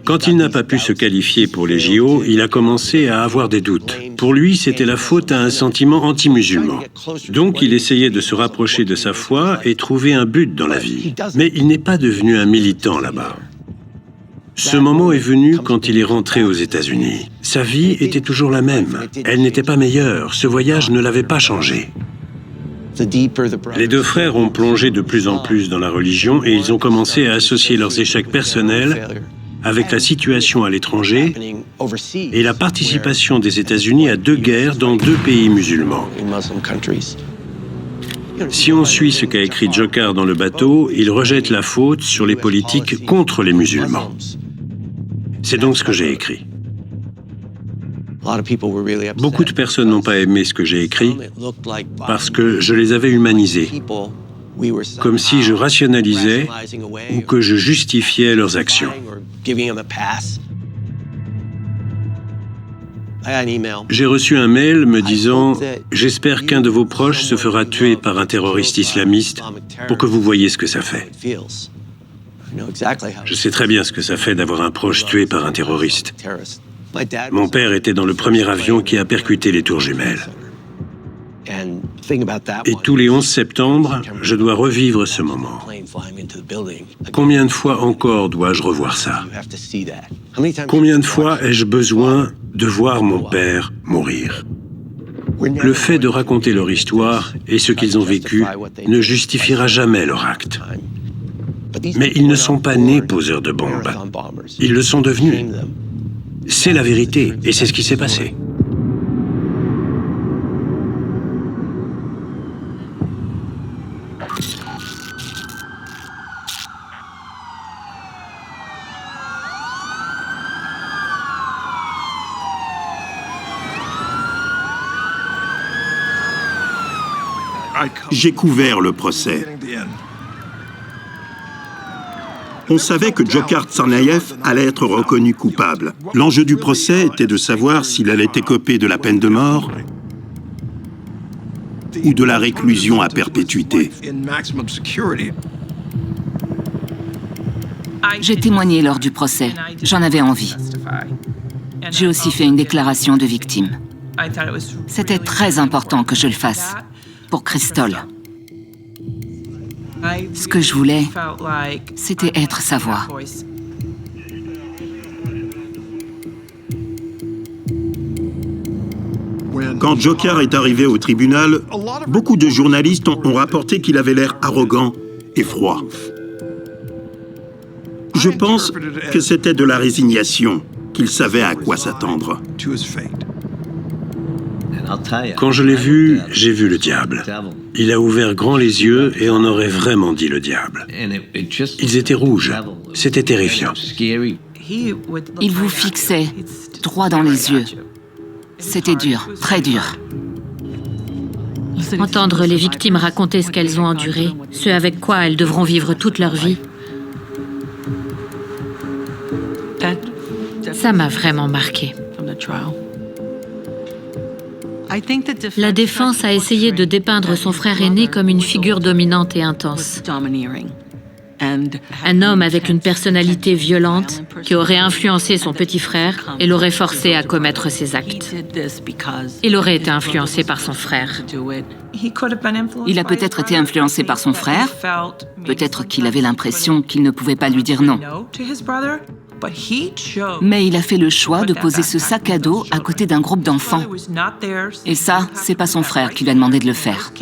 Quand il n'a pas pu se qualifier pour les JO, il a commencé à avoir des doutes. Pour lui, c'était la faute à un sentiment anti-musulman. Donc, il essayait de se rapprocher de sa foi et trouver un but dans la vie. Mais il n'est pas devenu un militant là-bas. Ce moment est venu quand il est rentré aux États-Unis. Sa vie était toujours la même. Elle n'était pas meilleure. Ce voyage ne l'avait pas changé. Les deux frères ont plongé de plus en plus dans la religion et ils ont commencé à associer leurs échecs personnels avec la situation à l'étranger et la participation des États-Unis à 2 guerres dans 2 pays musulmans. Si on suit ce qu'a écrit Dzhokhar dans le bateau, il rejette la faute sur les politiques contre les musulmans. C'est donc ce que j'ai écrit. Beaucoup de personnes n'ont pas aimé ce que j'ai écrit parce que je les avais humanisés, comme si je rationalisais ou que je justifiais leurs actions. J'ai reçu un mail me disant « J'espère qu'un de vos proches se fera tuer par un terroriste islamiste pour que vous voyez ce que ça fait. » Je sais très bien ce que ça fait d'avoir un proche tué par un terroriste. Mon père était dans le premier avion qui a percuté les tours jumelles. Et tous les 11 septembre, je dois revivre ce moment. Combien de fois encore dois-je revoir ça? Combien de fois ai-je besoin de voir mon père mourir? Le fait de raconter leur histoire et ce qu'ils ont vécu ne justifiera jamais leur acte. Mais ils ne sont pas nés poseurs de bombes. Ils le sont devenus. C'est la vérité, et c'est ce qui s'est passé. J'ai couvert le procès. On savait que Dzhokhar Tsarnaev allait être reconnu coupable. L'enjeu du procès était de savoir s'il allait écoper de la peine de mort ou de la réclusion à perpétuité. J'ai témoigné lors du procès. J'en avais envie. J'ai aussi fait une déclaration de victime. C'était très important que je le fasse, pour Crystal. Ce que je voulais, c'était être sa voix. Quand Dzhokhar est arrivé au tribunal, beaucoup de journalistes ont rapporté qu'il avait l'air arrogant et froid. Je pense que c'était de la résignation, qu'il savait à quoi s'attendre. Quand je l'ai vu, j'ai vu le diable. Il a ouvert grand les yeux et on aurait vraiment dit le diable. Ils étaient rouges. C'était terrifiant. Il vous fixait droit dans les yeux. C'était dur, très dur. Entendre les victimes raconter ce qu'elles ont enduré, ce avec quoi elles devront vivre toute leur vie, ça m'a vraiment marqué. La défense a essayé de dépeindre son frère aîné comme une figure dominante et intense. Un homme avec une personnalité violente qui aurait influencé son petit frère et l'aurait forcé à commettre ses actes. Il aurait été influencé par son frère. Il a peut-être été influencé par son frère, peut-être qu'il avait l'impression qu'il ne pouvait pas lui dire non. Mais il a fait le choix de poser ce sac à dos à côté d'un groupe d'enfants. Et ça, c'est pas son frère qui lui a demandé de le faire.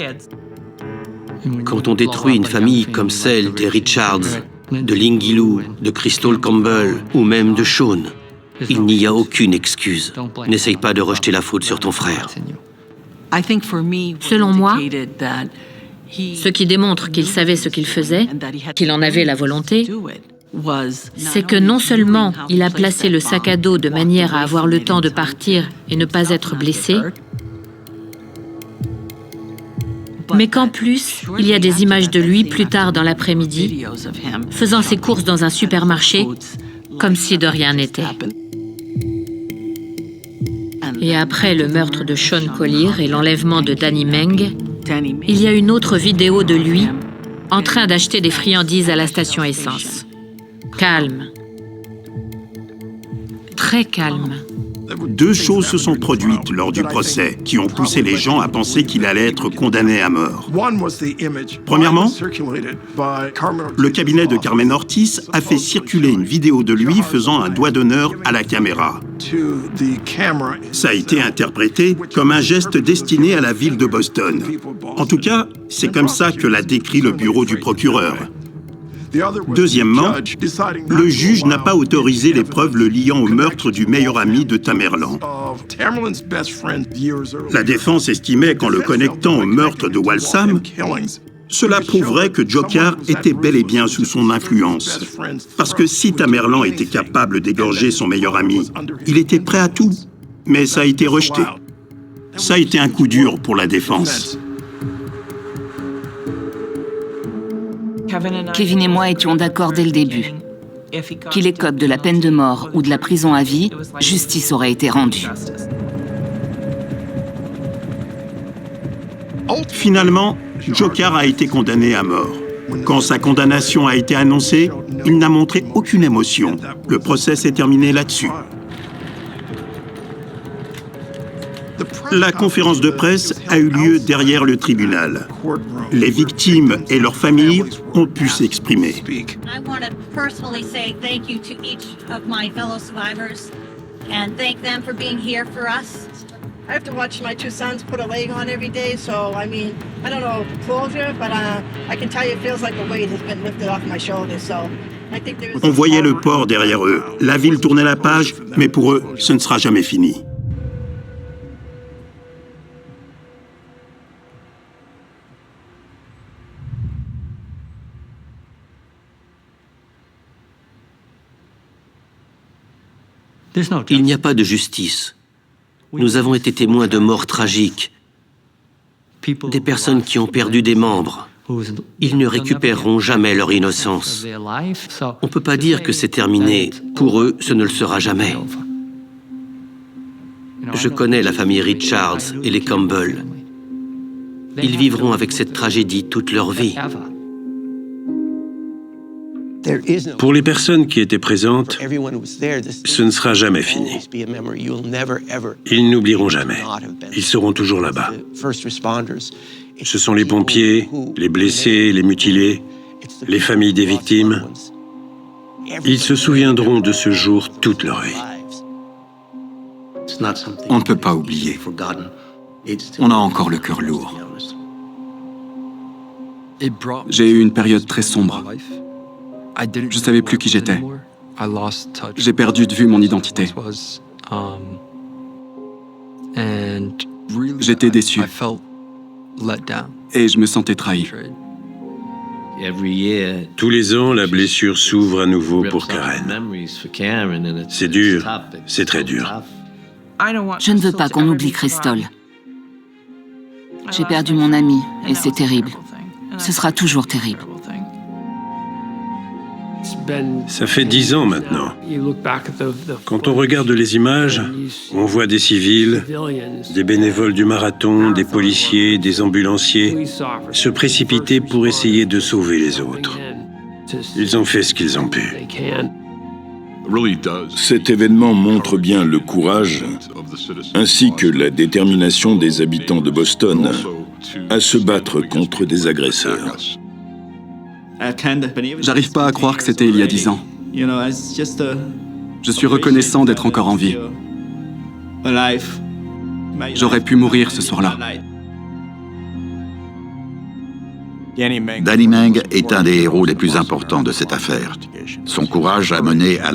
Quand on détruit une famille comme celle des Richards, de Lingilou, de Crystal Campbell ou même de Sean, il n'y a aucune excuse. N'essaye pas de rejeter la faute sur ton frère. Selon moi, ce qui démontre qu'il savait ce qu'il faisait, qu'il en avait la volonté, c'est que non seulement il a placé le sac à dos de manière à avoir le temps de partir et ne pas être blessé, mais qu'en plus, il y a des images de lui plus tard dans l'après-midi, faisant ses courses dans un supermarché, comme si de rien n'était. Et après le meurtre de Sean Collier et l'enlèvement de Danny Meng, il y a une autre vidéo de lui en train d'acheter des friandises à la station essence. Calme. très calme. Deux choses se sont produites lors du procès qui ont poussé les gens à penser qu'il allait être condamné à mort. Premièrement, le cabinet de Carmen Ortiz a fait circuler une vidéo de lui faisant un doigt d'honneur à la caméra. Ça a été interprété comme un geste destiné à la ville de Boston. En tout cas, c'est comme ça que l'a décrit le bureau du procureur. Deuxièmement, le juge n'a pas autorisé les preuves le liant au meurtre du meilleur ami de Tamerlan. La défense estimait qu'en le connectant au meurtre de Walsham, cela prouverait que Djokhar était bel et bien sous son influence. Parce que si Tamerlan était capable d'égorger son meilleur ami, il était prêt à tout. Mais ça a été rejeté. Ça a été un coup dur pour la défense. Kevin et moi étions d'accord dès le début. Qu'il écope de la peine de mort ou de la prison à vie, justice aurait été rendue. Finalement, Djokhar a été condamné à mort. Quand sa condamnation a été annoncée, il n'a montré aucune émotion. Le procès s'est terminé là-dessus. La conférence de presse a eu lieu derrière le tribunal. Les victimes et leurs familles ont pu s'exprimer. I want to personally say thank you to each of my fellow survivors and thank them for being here for us. I have to watch my two sons put a leg on every day, so I mean, I don't know closure, but I can tell you it feels like a weight has been lifted off my shoulders. So I think there's. On voyait le port derrière eux. La ville tournait la page, mais pour eux, ce ne sera jamais fini. Il n'y a pas de justice. Nous avons été témoins de morts tragiques, des personnes qui ont perdu des membres. Ils ne récupéreront jamais leur innocence. On ne peut pas dire que c'est terminé. Pour eux, ce ne le sera jamais. Je connais la famille Richards et les Campbell. Ils vivront avec cette tragédie toute leur vie. Pour les personnes qui étaient présentes, ce ne sera jamais fini. Ils n'oublieront jamais. Ils seront toujours là-bas. Ce sont les pompiers, les blessés, les mutilés, les familles des victimes. Ils se souviendront de ce jour toute leur vie. On ne peut pas oublier. On a encore le cœur lourd. J'ai eu une période très sombre. Je ne savais plus qui j'étais. J'ai perdu de vue mon identité. J'étais déçu. Et je me sentais trahi. Tous les ans, la blessure s'ouvre à nouveau pour Karen. C'est dur, c'est très dur. Je ne veux pas qu'on oublie Crystol. J'ai perdu mon ami et c'est terrible. Ce sera toujours terrible. Ça fait 10 ans maintenant. Quand on regarde les images, on voit des civils, des bénévoles du marathon, des policiers, des ambulanciers se précipiter pour essayer de sauver les autres. Ils ont fait ce qu'ils ont pu. Cet événement montre bien le courage ainsi que la détermination des habitants de Boston à se battre contre des agresseurs. J'arrive pas à croire que c'était il y a 10 ans. Je suis reconnaissant d'être encore en vie. J'aurais pu mourir ce soir-là. Danny Meng est un des héros les plus importants de cette affaire. Son courage a mené à la